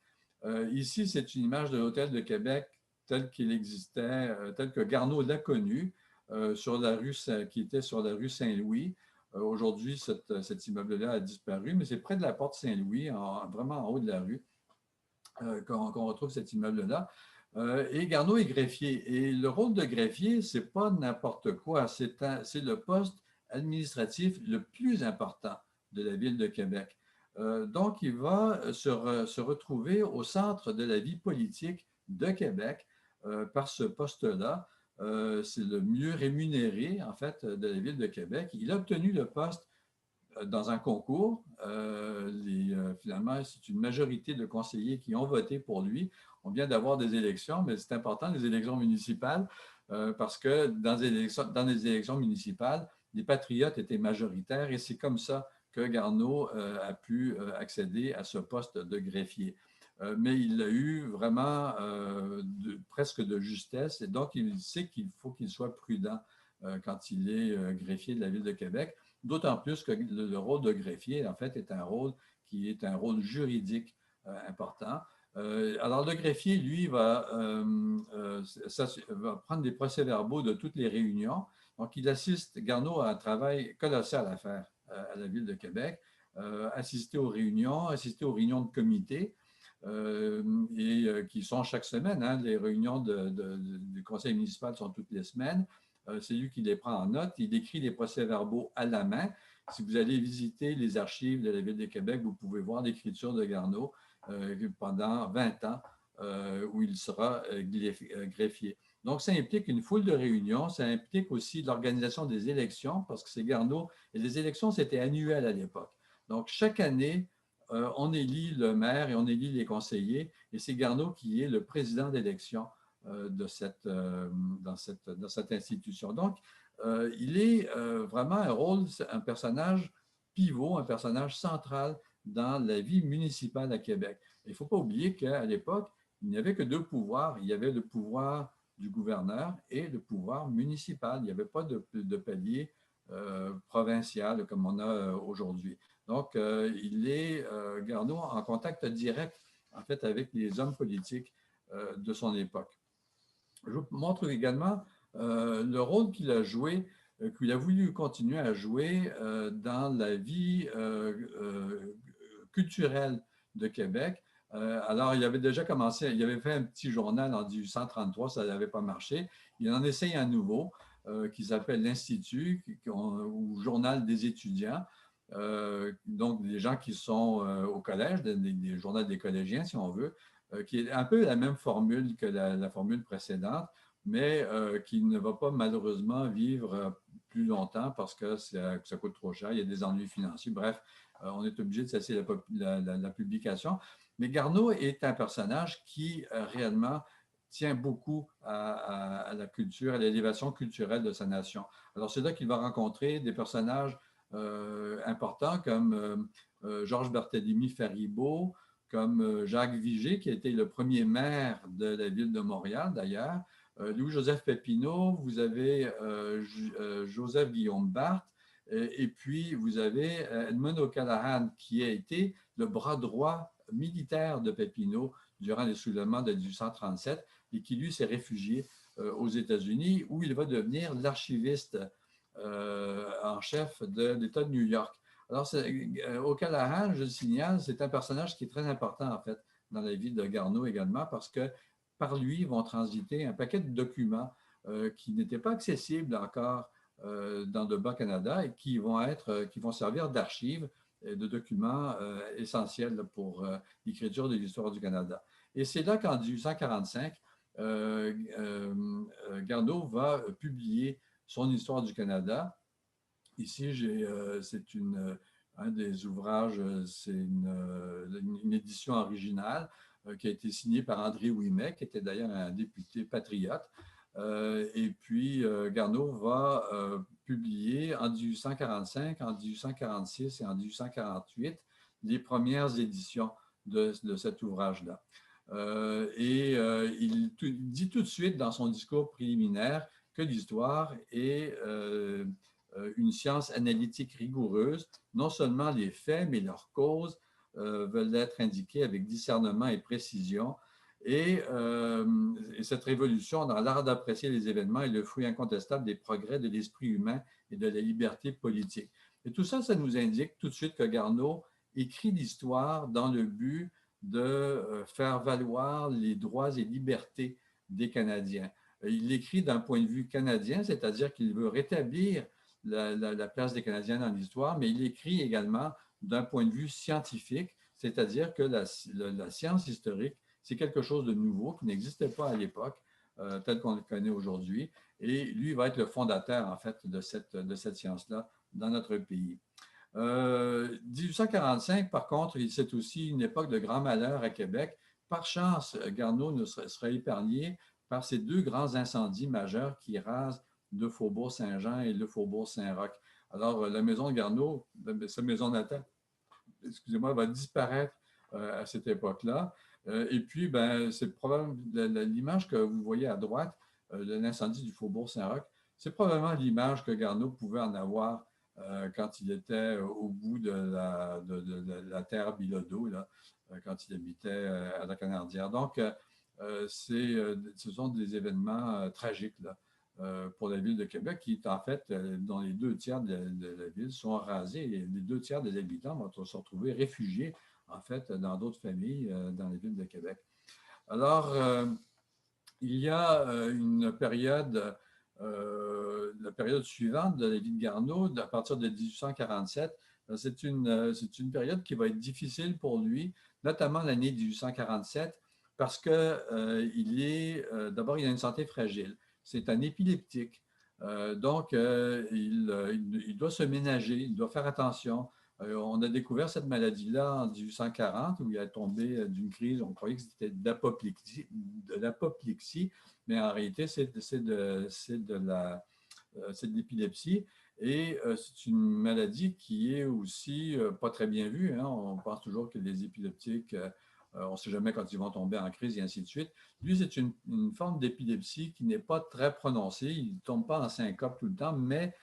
Ici, c'est une image de l'Hôtel de Québec tel qu'il existait, tel que Garneau l'a connu, qui était sur la rue Saint-Louis. Aujourd'hui, cet immeuble-là a disparu, mais c'est près de la porte Saint-Louis, vraiment en haut de la rue, qu'on retrouve cet immeuble-là. Et Garneau est greffier. Et le rôle de greffier, ce n'est pas n'importe quoi, c'est le poste administratif le plus important de la ville de Québec. Donc, il va se retrouver au centre de la vie politique de Québec par ce poste-là. C'est le mieux rémunéré, en fait, de la ville de Québec. Il a obtenu le poste dans un concours. Finalement, c'est une majorité de conseillers qui ont voté pour lui. On vient d'avoir des élections, mais c'est important, les élections municipales, parce que dans les élections municipales, les patriotes étaient majoritaires et c'est comme ça que Garneau a pu accéder à ce poste de greffier. Mais il l'a eu vraiment presque de justesse et donc il sait qu'il faut qu'il soit prudent quand il est greffier de la Ville de Québec. D'autant plus que le rôle de greffier, en fait, est un rôle qui est un rôle juridique important. Alors, le greffier, lui, va prendre des procès-verbaux de toutes les réunions. Donc, il assiste, Garneau a un travail colossal à faire à la Ville de Québec, assister aux réunions de comité, qui sont chaque semaine. Hein, les réunions du conseil municipal sont toutes les semaines. C'est lui qui les prend en note. Il écrit les procès-verbaux à la main. Si vous allez visiter les archives de la Ville de Québec, vous pouvez voir l'écriture de Garneau pendant 20 ans où il sera greffier. Donc, ça implique une foule de réunions. Ça implique aussi l'organisation des élections parce que c'est Garneau. Et les élections, c'était annuel à l'époque. Donc, chaque année, on élit le maire et on élit les conseillers. Et c'est Garneau qui est le président d'élection dans cette institution. Donc, il est vraiment un personnage pivot, un personnage central dans la vie municipale à Québec. Il ne faut pas oublier qu'à l'époque, il n'y avait que deux pouvoirs. Il y avait le pouvoir du gouverneur et le pouvoir municipal. Il n'y avait pas de palier provincial comme on a aujourd'hui. Donc, il est, Garneau, en contact direct, en fait, avec les hommes politiques de son époque. Je vous montre également le rôle qu'il a joué, qu'il a voulu continuer à jouer dans la vie culturelle de Québec. Alors, il avait déjà commencé, il avait fait un petit journal en 1833, ça n'avait pas marché. Il en essaye un nouveau qui s'appelle l'Institut ou Journal des étudiants. Donc, des gens qui sont au collège, des journaux des collégiens, si on veut, qui est un peu la même formule que la formule précédente, mais qui ne va pas malheureusement vivre plus longtemps parce que ça coûte trop cher, il y a des ennuis financiers. Bref, on est obligé de cesser la publication. Mais Garneau est un personnage qui réellement tient beaucoup à la culture, à l'élévation culturelle de sa nation. Alors, c'est là qu'il va rencontrer des personnages importants comme Georges Barthélemy Faribault, comme Jacques Vigée, qui a été le premier maire de la ville de Montréal, d'ailleurs. Louis-Joseph Pépineau, vous avez Joseph-Guillaume Barthes, et puis vous avez Edmund O'Callaghan, qui a été le bras droit militaire de Pépineau durant les soulèvements de 1837 et qui, lui, s'est réfugié aux États-Unis, où il va devenir l'archiviste en chef de l'État de New York. Alors, O'Callaghan, je le signale, c'est un personnage qui est très important, en fait, dans la vie de Garneau également, parce que par lui vont transiter un paquet de documents qui n'étaient pas accessibles encore dans le Bas-Canada et qui vont servir d'archives et de documents essentiels pour l'écriture de l'histoire du Canada. Et c'est là qu'en 1845, Garneau va publier son histoire du Canada. Ici, c'est un des ouvrages, c'est une édition originale qui a été signée par André Ouimet, qui était d'ailleurs un député patriote. Et puis, Garneau va publier en 1845, en 1846 et en 1848 les premières éditions de cet ouvrage-là. Il dit tout de suite dans son discours préliminaire que l'histoire est une science analytique rigoureuse. Non seulement les faits, mais leurs causes veulent être indiquées avec discernement et précision. Et cette révolution dans l'art d'apprécier les événements est le fruit incontestable des progrès de l'esprit humain et de la liberté politique. Et tout ça, ça nous indique tout de suite que Garneau écrit l'histoire dans le but de faire valoir les droits et libertés des Canadiens. Il l'écrit d'un point de vue canadien, c'est-à-dire qu'il veut rétablir la place des Canadiens dans l'histoire, mais il écrit également d'un point de vue scientifique, c'est-à-dire que la science historique, c'est quelque chose de nouveau qui n'existait pas à l'époque, tel qu'on le connaît aujourd'hui. Et lui va être le fondateur, en fait, de cette science-là dans notre pays. 1845, par contre, c'est aussi une époque de grand malheur à Québec. Par chance, Garneau ne serait épargné par ces deux grands incendies majeurs qui rasent le faubourg Saint-Jean et le faubourg Saint-Roch. Alors, la maison de Garneau, sa maison natale, excusez-moi, va disparaître à cette époque-là. Et puis, ben, c'est probablement l'image que vous voyez à droite de l'incendie du faubourg Saint-Roch, c'est probablement l'image que Garneau pouvait en avoir quand il était au bout de la terre Bilodeau, là, quand il habitait à la Canardière. Donc, ce sont des événements tragiques là, pour la ville de Québec, qui est en fait, dont les 2 tiers de la ville sont rasés. Et les 2 tiers des habitants vont se retrouver réfugiés, en fait, dans d'autres familles dans la ville de Québec. Alors, il y a une période, la période suivante de la vie de Garneau, à partir de 1847. C'est une période qui va être difficile pour lui, notamment l'année 1847, parce que d'abord, il a une santé fragile. C'est un épileptique. Donc, il doit se ménager, il doit faire attention. On a découvert cette maladie-là en 1840, où il est tombé d'une crise. On croyait que c'était de l'apoplexie, mais en réalité, c'est de l'épilepsie. Et c'est une maladie qui est aussi pas très bien vue, hein. On pense toujours que les épileptiques, on ne sait jamais quand ils vont tomber en crise et ainsi de suite. Lui, c'est une forme d'épilepsie qui n'est pas très prononcée. Il ne tombe pas en syncope tout le temps, mais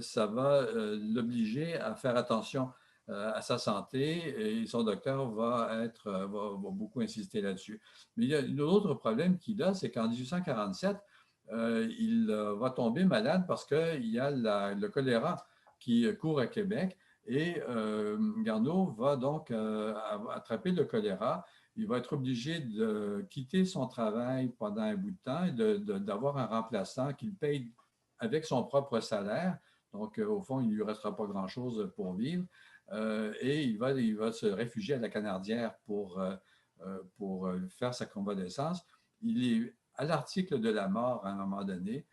ça va l'obliger à faire attention à sa santé et son docteur va beaucoup insister là-dessus. Mais il y a un autre problème qu'il a, c'est qu'en 1847, il va tomber malade parce qu'il y a le choléra qui court à Québec et Garneau va donc attraper le choléra. Il va être obligé de quitter son travail pendant un bout de temps et d'avoir un remplaçant qu'il paye avec son propre salaire. Donc, au fond, il ne lui restera pas grand-chose pour vivre. Et il va se réfugier à la Canardière pour faire sa convalescence. Il est à l'article de la mort à un moment donné.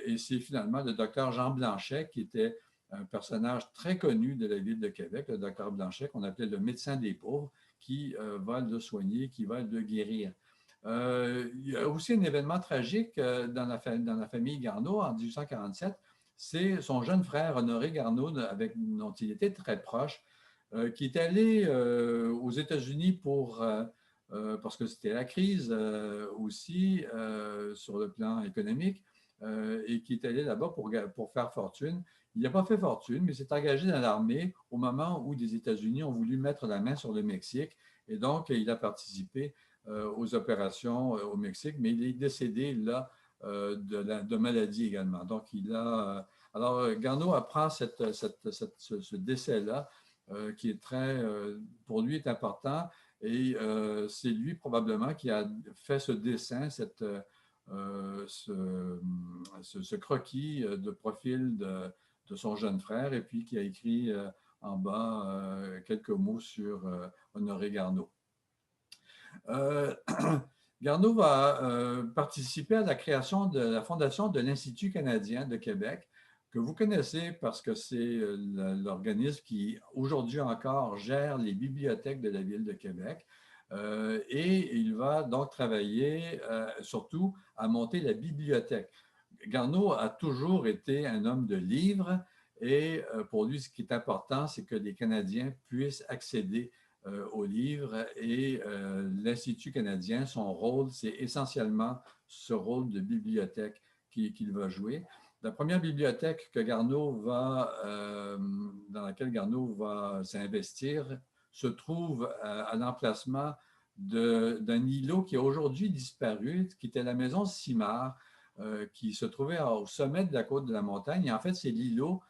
Et c'est finalement le docteur Jean Blanchet, qui était un personnage très connu de la ville de Québec, le docteur Blanchet, qu'on appelait le médecin des pauvres, qui va le soigner, qui va le guérir. Il y a aussi un événement tragique dans la famille Garneau en 1847. C'est son jeune frère Honoré Garneau, dont il était très proche, qui est allé aux États-Unis parce que c'était la crise aussi sur le plan économique, et qui est allé là-bas pour faire fortune. Il n'a pas fait fortune, mais s'est engagé dans l'armée au moment où les États-Unis ont voulu mettre la main sur le Mexique. Et donc, il a participé aux opérations au Mexique, mais il est décédé là de maladie également. Donc, alors, Garneau apprend ce décès-là, qui est pour lui, est important. Et c'est lui probablement qui a fait ce dessin, ce croquis de profil de son jeune frère, et puis qui a écrit en bas quelques mots sur Honoré Garneau. Garneau va participer à la création de la fondation de l'Institut canadien de Québec, que vous connaissez parce que c'est l'organisme qui, aujourd'hui encore, gère les bibliothèques de la ville de Québec. Et il va donc travailler surtout à monter la bibliothèque. Garneau a toujours été un homme de livres et pour lui, ce qui est important, c'est que les Canadiens puissent accéder aux livres et l'Institut canadien, son rôle, c'est essentiellement ce rôle de bibliothèque qu'il va jouer. La première bibliothèque dans laquelle Garneau va s'investir se trouve à l'emplacement d'un îlot qui a aujourd'hui disparu, qui était la maison Simard, qui se trouvait au sommet de la côte de la montagne. Et en fait, c'est l'îlot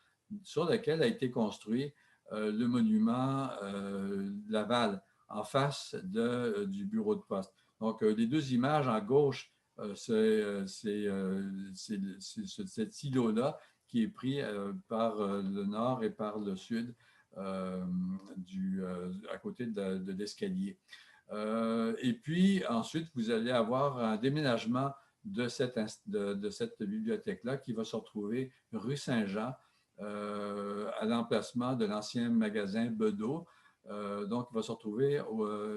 sur lequel a été construit le monument Laval, en face du bureau de poste. Donc, les deux images en gauche, c'est cet îlot-là qui est pris par le nord et par le sud à côté de l'escalier. Et puis ensuite, vous allez avoir un déménagement de cette bibliothèque-là qui va se retrouver rue Saint-Jean, à l'emplacement de l'ancien magasin Bedeau. Donc, il va se retrouver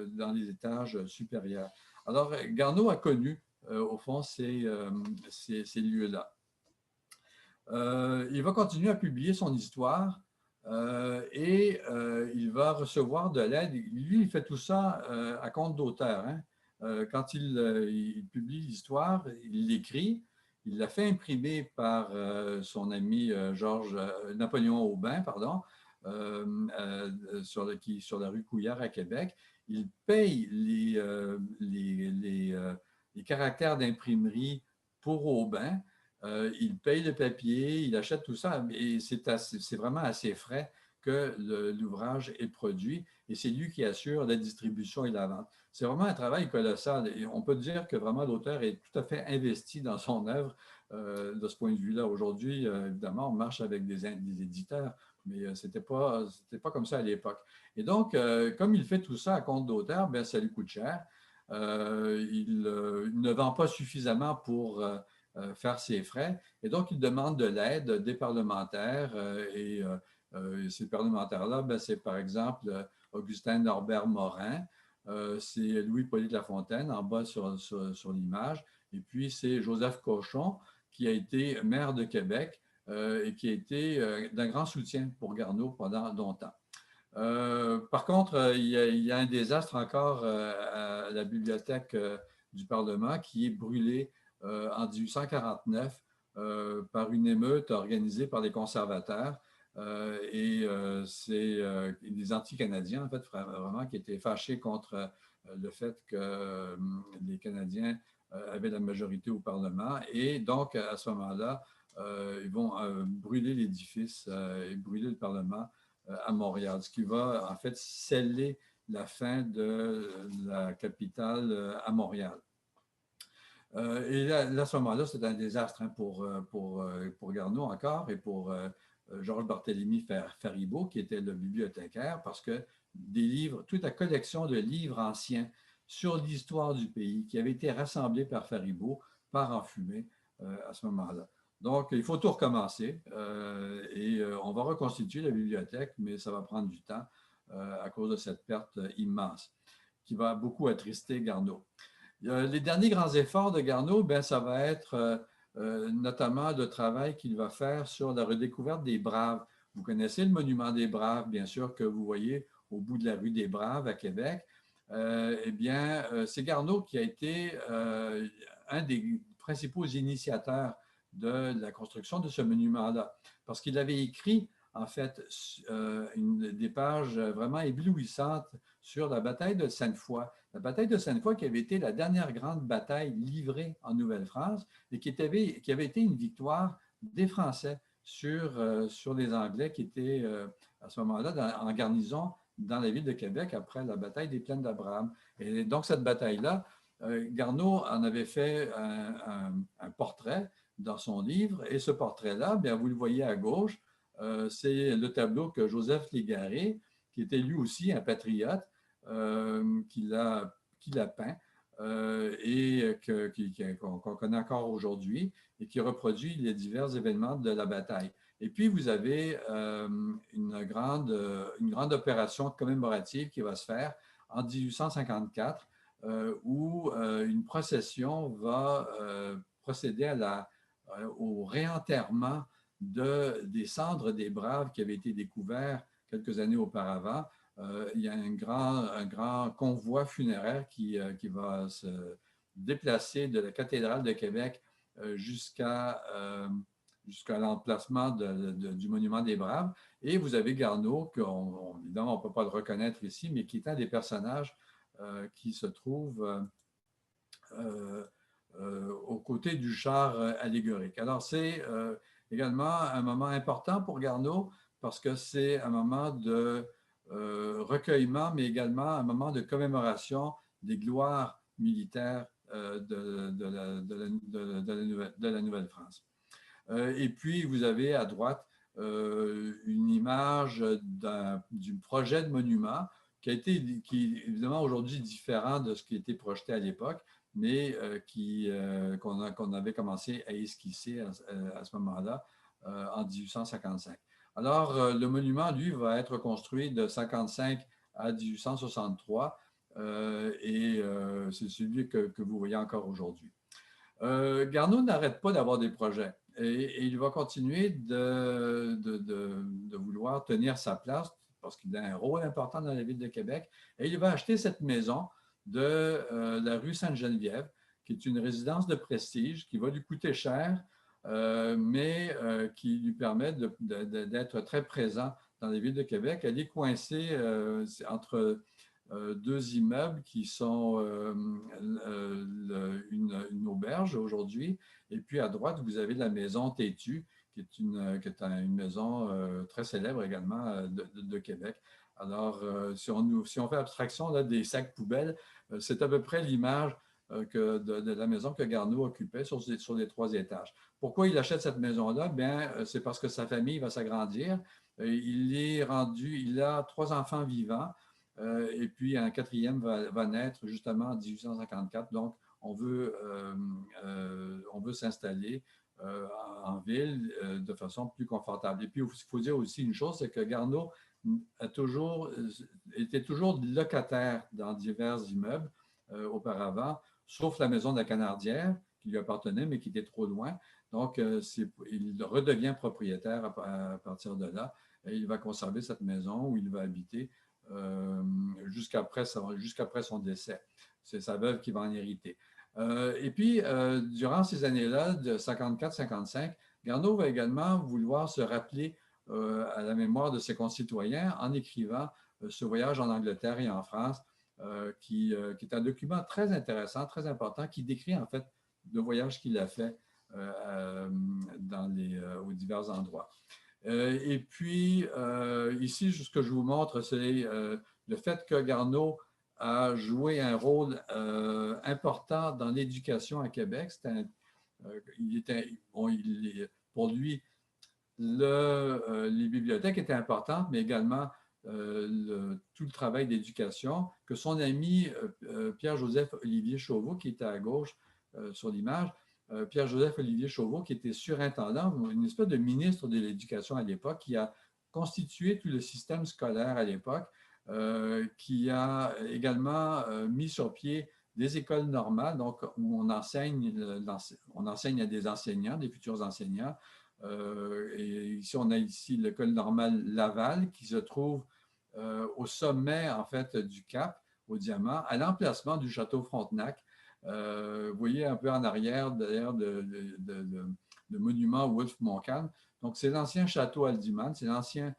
dans les étages supérieurs. Alors, Garneau a connu, au fond, ces lieux-là. Il va continuer à publier son histoire et il va recevoir de l'aide. Lui, il fait tout ça à compte d'auteur. Hein. Quand il publie l'histoire, il l'écrit. Il l'a fait imprimer par son ami Napoléon Aubin, pardon, sur la rue Couillard à Québec. Il paye les caractères d'imprimerie pour Aubin. Il paye le papier, il achète tout ça, et c'est vraiment à ses frais que l'ouvrage est produit, et c'est lui qui assure la distribution et la vente. C'est vraiment un travail colossal, et on peut dire que vraiment l'auteur est tout à fait investi dans son œuvre de ce point de vue-là. Aujourd'hui, évidemment, on marche avec des éditeurs, mais ce n'était pas comme ça à l'époque. Et donc, comme il fait tout ça à compte d'auteur, ben, ça lui coûte cher. Il ne vend pas suffisamment pour faire ses frais. Et donc, il demande de l'aide des parlementaires. Ces parlementaires-là, ben, c'est par exemple Augustin Norbert Morin, c'est Louis-Polyte Lafontaine en bas sur l'image. Et puis, c'est Joseph Cochon, qui a été maire de Québec et qui a été d'un grand soutien pour Garneau pendant longtemps. Par contre, il y a un désastre encore à la bibliothèque du Parlement qui est brûlé en 1849 par une émeute organisée par les conservateurs. C'est des anti-Canadiens, en fait, vraiment, qui étaient fâchés contre le fait que les Canadiens avaient la majorité au Parlement. Et donc, à ce moment-là, ils vont brûler l'édifice et brûler le Parlement à Montréal, ce qui va en fait sceller la fin de la capitale à Montréal. Et là, à ce moment-là, c'est un désastre hein, pour Garneau encore et pour Georges Barthélemy Faribault, qui était le bibliothécaire, parce que des livres, toute la collection de livres anciens sur l'histoire du pays qui avait été rassemblée par Faribault part en fumée à ce moment-là. Donc, il faut tout recommencer on va reconstituer la bibliothèque, mais ça va prendre du temps à cause de cette perte immense qui va beaucoup attrister Garneau. Les derniers grands efforts de Garneau, ben, ça va être notamment le travail qu'il va faire sur la redécouverte des Braves. Vous connaissez le monument des Braves, bien sûr, que vous voyez au bout de la rue des Braves à Québec. Eh bien, c'est Garneau qui a été un des principaux initiateurs de la construction de ce monument-là, parce qu'il avait écrit, en fait, des pages vraiment éblouissantes sur la bataille de Sainte-Foy. La bataille de Sainte-Foy qui avait été la dernière grande bataille livrée en Nouvelle-France et qui avait été une victoire des Français sur les Anglais qui étaient à ce moment-là en garnison dans la ville de Québec après la bataille des Plaines d'Abraham. Et donc, cette bataille-là, Garneau en avait fait un portrait dans son livre. Et ce portrait-là, bien, vous le voyez à gauche, c'est le tableau que Joseph Légaré, qui était lui aussi un patriote, qui l'a peint et qu'on connaît encore aujourd'hui et qui reproduit les divers événements de la bataille. Et puis, vous avez une grande opération commémorative qui va se faire en 1854 où une procession va procéder au réenterrement des cendres des Braves qui avaient été découverts quelques années auparavant. Il y a un grand convoi funéraire qui va se déplacer de la cathédrale de Québec jusqu'à l'emplacement du monument des Braves. Et vous avez Garneau, évidemment, on ne peut pas le reconnaître ici, mais qui est un des personnages qui se trouve aux côtés du char allégorique. Alors, c'est également un moment important pour Garneau parce que c'est un moment de recueillement, mais également un moment de commémoration des gloires militaires de la Nouvelle-France. Et puis, vous avez à droite une image du projet de monument qui est évidemment aujourd'hui différent de ce qui était projeté à l'époque, mais qu'on avait commencé à esquisser à ce moment-là, en 1855. Alors, le monument, lui, va être construit de 55 à 1863 c'est celui que vous voyez encore aujourd'hui. Garneau n'arrête pas d'avoir des projets et il va continuer de vouloir tenir sa place parce qu'il a un rôle important dans la ville de Québec et il va acheter cette maison de la rue Sainte-Geneviève, qui est une résidence de prestige qui va lui coûter cher, mais qui lui permet d'être très présent dans les villes de Québec. Elle est coincée entre deux immeubles qui sont une auberge aujourd'hui. Et puis à droite, vous avez la maison Tétu, qui est une maison très célèbre également de Québec. Alors, si on fait abstraction là, des sacs poubelles, c'est à peu près l'image de la maison que Garneau occupait sur les 3 étages. Pourquoi il achète cette maison-là? Bien, c'est parce que sa famille va s'agrandir. Il a 3 enfants vivants. Et puis, un quatrième va naître justement en 1854. Donc, on veut s'installer en ville de façon plus confortable. Et puis, il faut dire aussi une chose, c'est que Garneau était toujours locataire dans divers immeubles auparavant, sauf la maison de la Canardière qui lui appartenait, mais qui était trop loin. Donc, il redevient propriétaire à partir de là et il va conserver cette maison où il va habiter jusqu'après son décès. C'est sa veuve qui va en hériter. Et puis, durant ces années-là, de 54-55, Garneau va également vouloir se rappeler à la mémoire de ses concitoyens en écrivant ce voyage en Angleterre et en France, qui est un document très intéressant, très important, qui décrit en fait le voyage qu'il a fait aux divers endroits. Et puis, ici, ce que je vous montre, c'est le fait que Garneau a joué un rôle important dans l'éducation à Québec. Pour lui, les bibliothèques étaient importantes, mais également tout le travail d'éducation que son ami Pierre-Joseph Olivier Chauveau, qui était à gauche sur l'image, Pierre-Joseph Olivier Chauveau, qui était surintendant, une espèce de ministre de l'Éducation à l'époque, qui a constitué tout le système scolaire à l'époque, qui a également mis sur pied des écoles normales, donc où on enseigne à des enseignants, des futurs enseignants. Et ici, on a ici l'école normale Laval, qui se trouve au sommet, en fait, du Cap, au Diamant, à l'emplacement du château Frontenac. Vous voyez un peu en arrière, derrière le monument Wolfe Montcalm. Donc, c'est l'ancien château Haldimand, c'est l'ancienne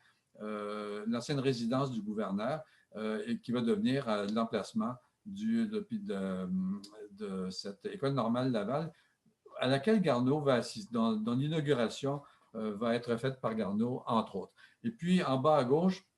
résidence du gouverneur et qui va devenir l'emplacement de cette école normale Laval, à laquelle Garneau va assister, dont l'inauguration va être faite par Garneau, entre autres. Et puis, en bas à gauche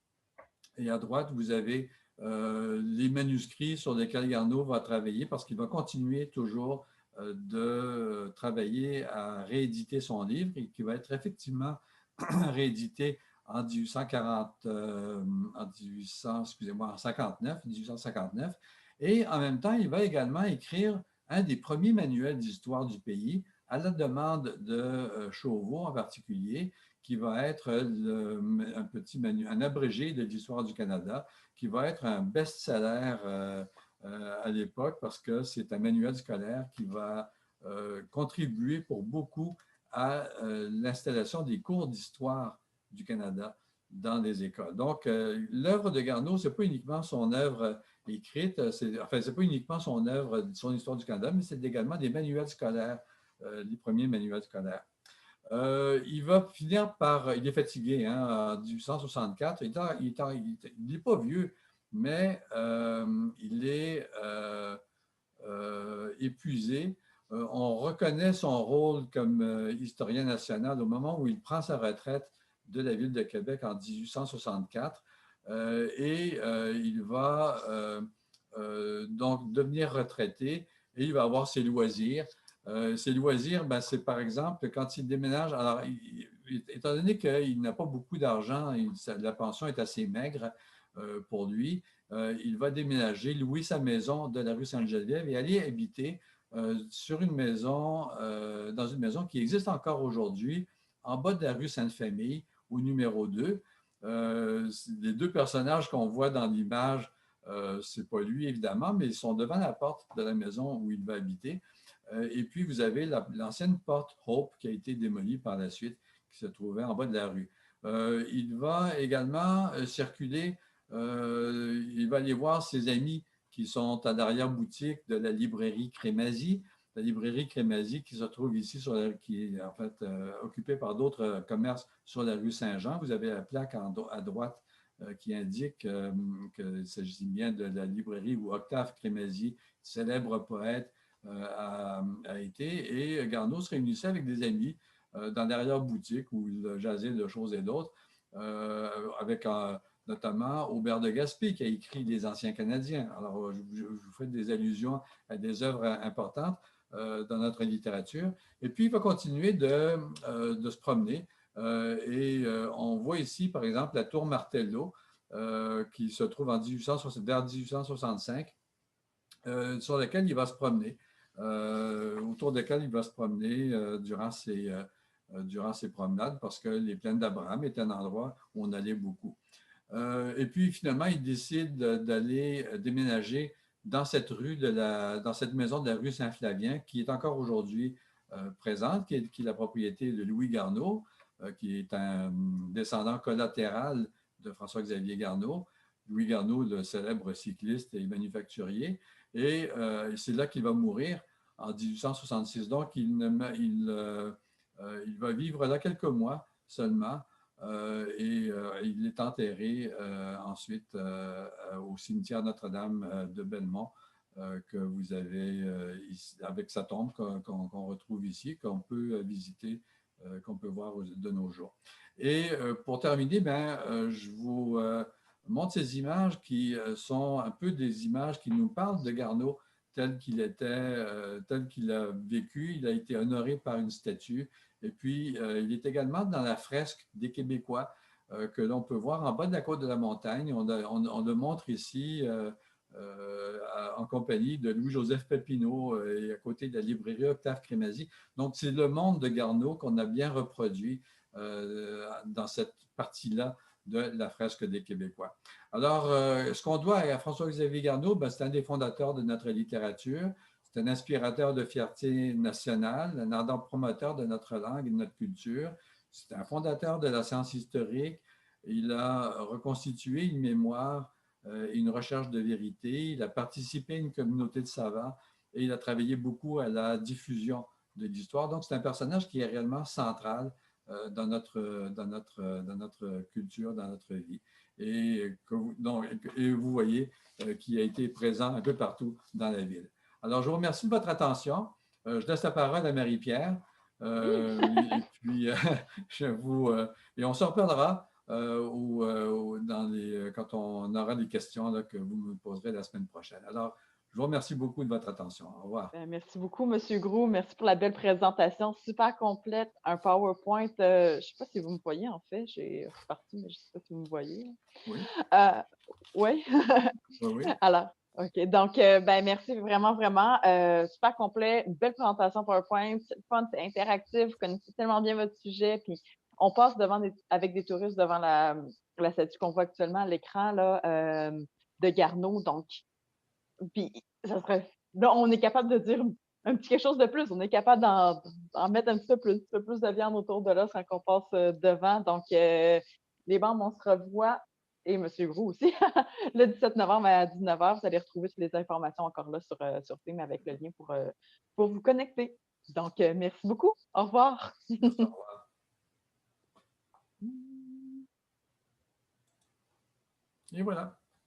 et à droite, vous avez les manuscrits sur lesquels Garneau va travailler parce qu'il va continuer toujours de travailler à rééditer son livre et qui va être effectivement réédité en 1859. Et en même temps, il va également écrire un des premiers manuels d'histoire du pays à la demande de Chauveau en particulier, qui va être un abrégé de l'histoire du Canada, qui va être un best-seller à l'époque parce que c'est un manuel scolaire qui va contribuer pour beaucoup à l'installation des cours d'histoire du Canada dans les écoles. Donc, l'œuvre de Garneau, ce n'est pas uniquement son œuvre écrite, c'est pas uniquement son œuvre, son histoire du Canada, mais c'est également des manuels scolaires, les premiers manuels scolaires. Il va finir il est fatigué, hein, en 1864. Il n'est pas vieux, mais il est épuisé. On reconnaît son rôle comme historien national au moment où il prend sa retraite de la ville de Québec en 1864 il va donc devenir retraité et il va avoir ses loisirs. Ses loisirs, ben, c'est par exemple quand il déménage. Alors, étant donné qu'il n'a pas beaucoup d'argent, la pension est assez maigre pour lui, il va déménager, louer sa maison de la rue Sainte-Geneviève et aller habiter sur une maison, dans une maison qui existe encore aujourd'hui, en bas de la rue Sainte-Famille, au numéro 2. Les deux personnages qu'on voit dans l'image, ce n'est pas lui évidemment, mais ils sont devant la porte de la maison où il va habiter. Et puis, vous avez l'ancienne porte Hope qui a été démolie par la suite, qui se trouvait en bas de la rue. Il va également circuler, il va aller voir ses amis qui sont à l'arrière-boutique de la librairie Crémazie. La librairie Crémazie qui se trouve ici, qui est en fait occupée par d'autres commerces sur la rue Saint-Jean. Vous avez la plaque à droite qui indique qu'il s'agit bien de la librairie où Octave Crémazie, célèbre poète, a été. Et Garneau se réunissait avec des amis dans l'arrière-boutique où il jasait de choses et d'autres, avec notamment Aubert de Gaspé qui a écrit Les Anciens Canadiens. Alors, je vous fais des allusions à des œuvres importantes dans notre littérature. Et puis, il va continuer de se promener. On voit ici, par exemple, la tour Martello, qui se trouve vers 1865, sur laquelle il va se promener, autour desquelles il va se promener durant ses promenades, parce que les plaines d'Abraham étaient un endroit où on allait beaucoup. Et puis, finalement, il décide d'aller déménager dans cette dans cette maison de la rue Saint-Flavien, qui est encore aujourd'hui présente, qui est la propriété de Louis Garneau, qui est un descendant collatéral de François-Xavier Garneau. Louis Garneau, le célèbre cycliste et manufacturier. Et c'est là qu'il va mourir en 1866. Donc, il va vivre là quelques mois seulement. Il est enterré ensuite au cimetière Notre-Dame de Belmont, que vous avez ici, avec sa tombe qu'on retrouve ici, qu'on peut visiter, qu'on peut voir de nos jours. Et pour terminer, je vous montre ces images qui sont un peu des images qui nous parlent de Garneau tel qu'il était, tel qu'il a vécu. Il a été honoré par une statue. Et puis, il est également dans la fresque des Québécois que l'on peut voir en bas de la côte de la montagne. On le montre ici en compagnie de Louis-Joseph Papineau et à côté de la librairie Octave Crémazie. Donc, c'est le monde de Garneau qu'on a bien reproduit dans cette partie-là de la fresque des Québécois. Alors, ce qu'on doit à François-Xavier Garneau, c'est un des fondateurs de notre littérature. C'est un inspirateur de fierté nationale, un ardent promoteur de notre langue et de notre culture. C'est un fondateur de la science historique. Il a reconstitué une mémoire et une recherche de vérité. Il a participé à une communauté de savants et il a travaillé beaucoup à la diffusion de l'histoire. Donc, c'est un personnage qui est réellement central dans notre culture, dans notre vie. Et vous voyez qu'il a été présent un peu partout dans la ville. Alors, je vous remercie de votre attention. Je laisse la parole à Marie-Pierre. Et puis, et on se reparlera quand on aura des questions là, que vous me poserez la semaine prochaine. Alors, je vous remercie beaucoup de votre attention. Au revoir. Merci beaucoup, M. Groux. Merci pour la belle présentation, super complète. Un PowerPoint. Je ne sais pas si vous me voyez, en fait. J'ai reparti, mais je ne sais pas si vous me voyez. Oui. Oui. Oui. Alors, OK. Donc, merci vraiment, vraiment. Super complet. Une belle présentation PowerPoint. C'est fun, c'est interactif. Vous connaissez tellement bien votre sujet. Puis, on passe avec des touristes devant la statue qu'on voit actuellement à l'écran là, de Garneau. Donc, puis, ça serait. Là, on est capable de dire un petit quelque chose de plus. On est capable d'en mettre un petit peu plus de viande autour de l'os quand on passe devant. Donc, les membres, on se revoit, et M. Groux aussi, le 17 novembre à 19h. Vous allez retrouver toutes les informations encore là sur Team avec le lien pour vous connecter. Donc, merci beaucoup. Au revoir. Merci, au revoir. Et voilà.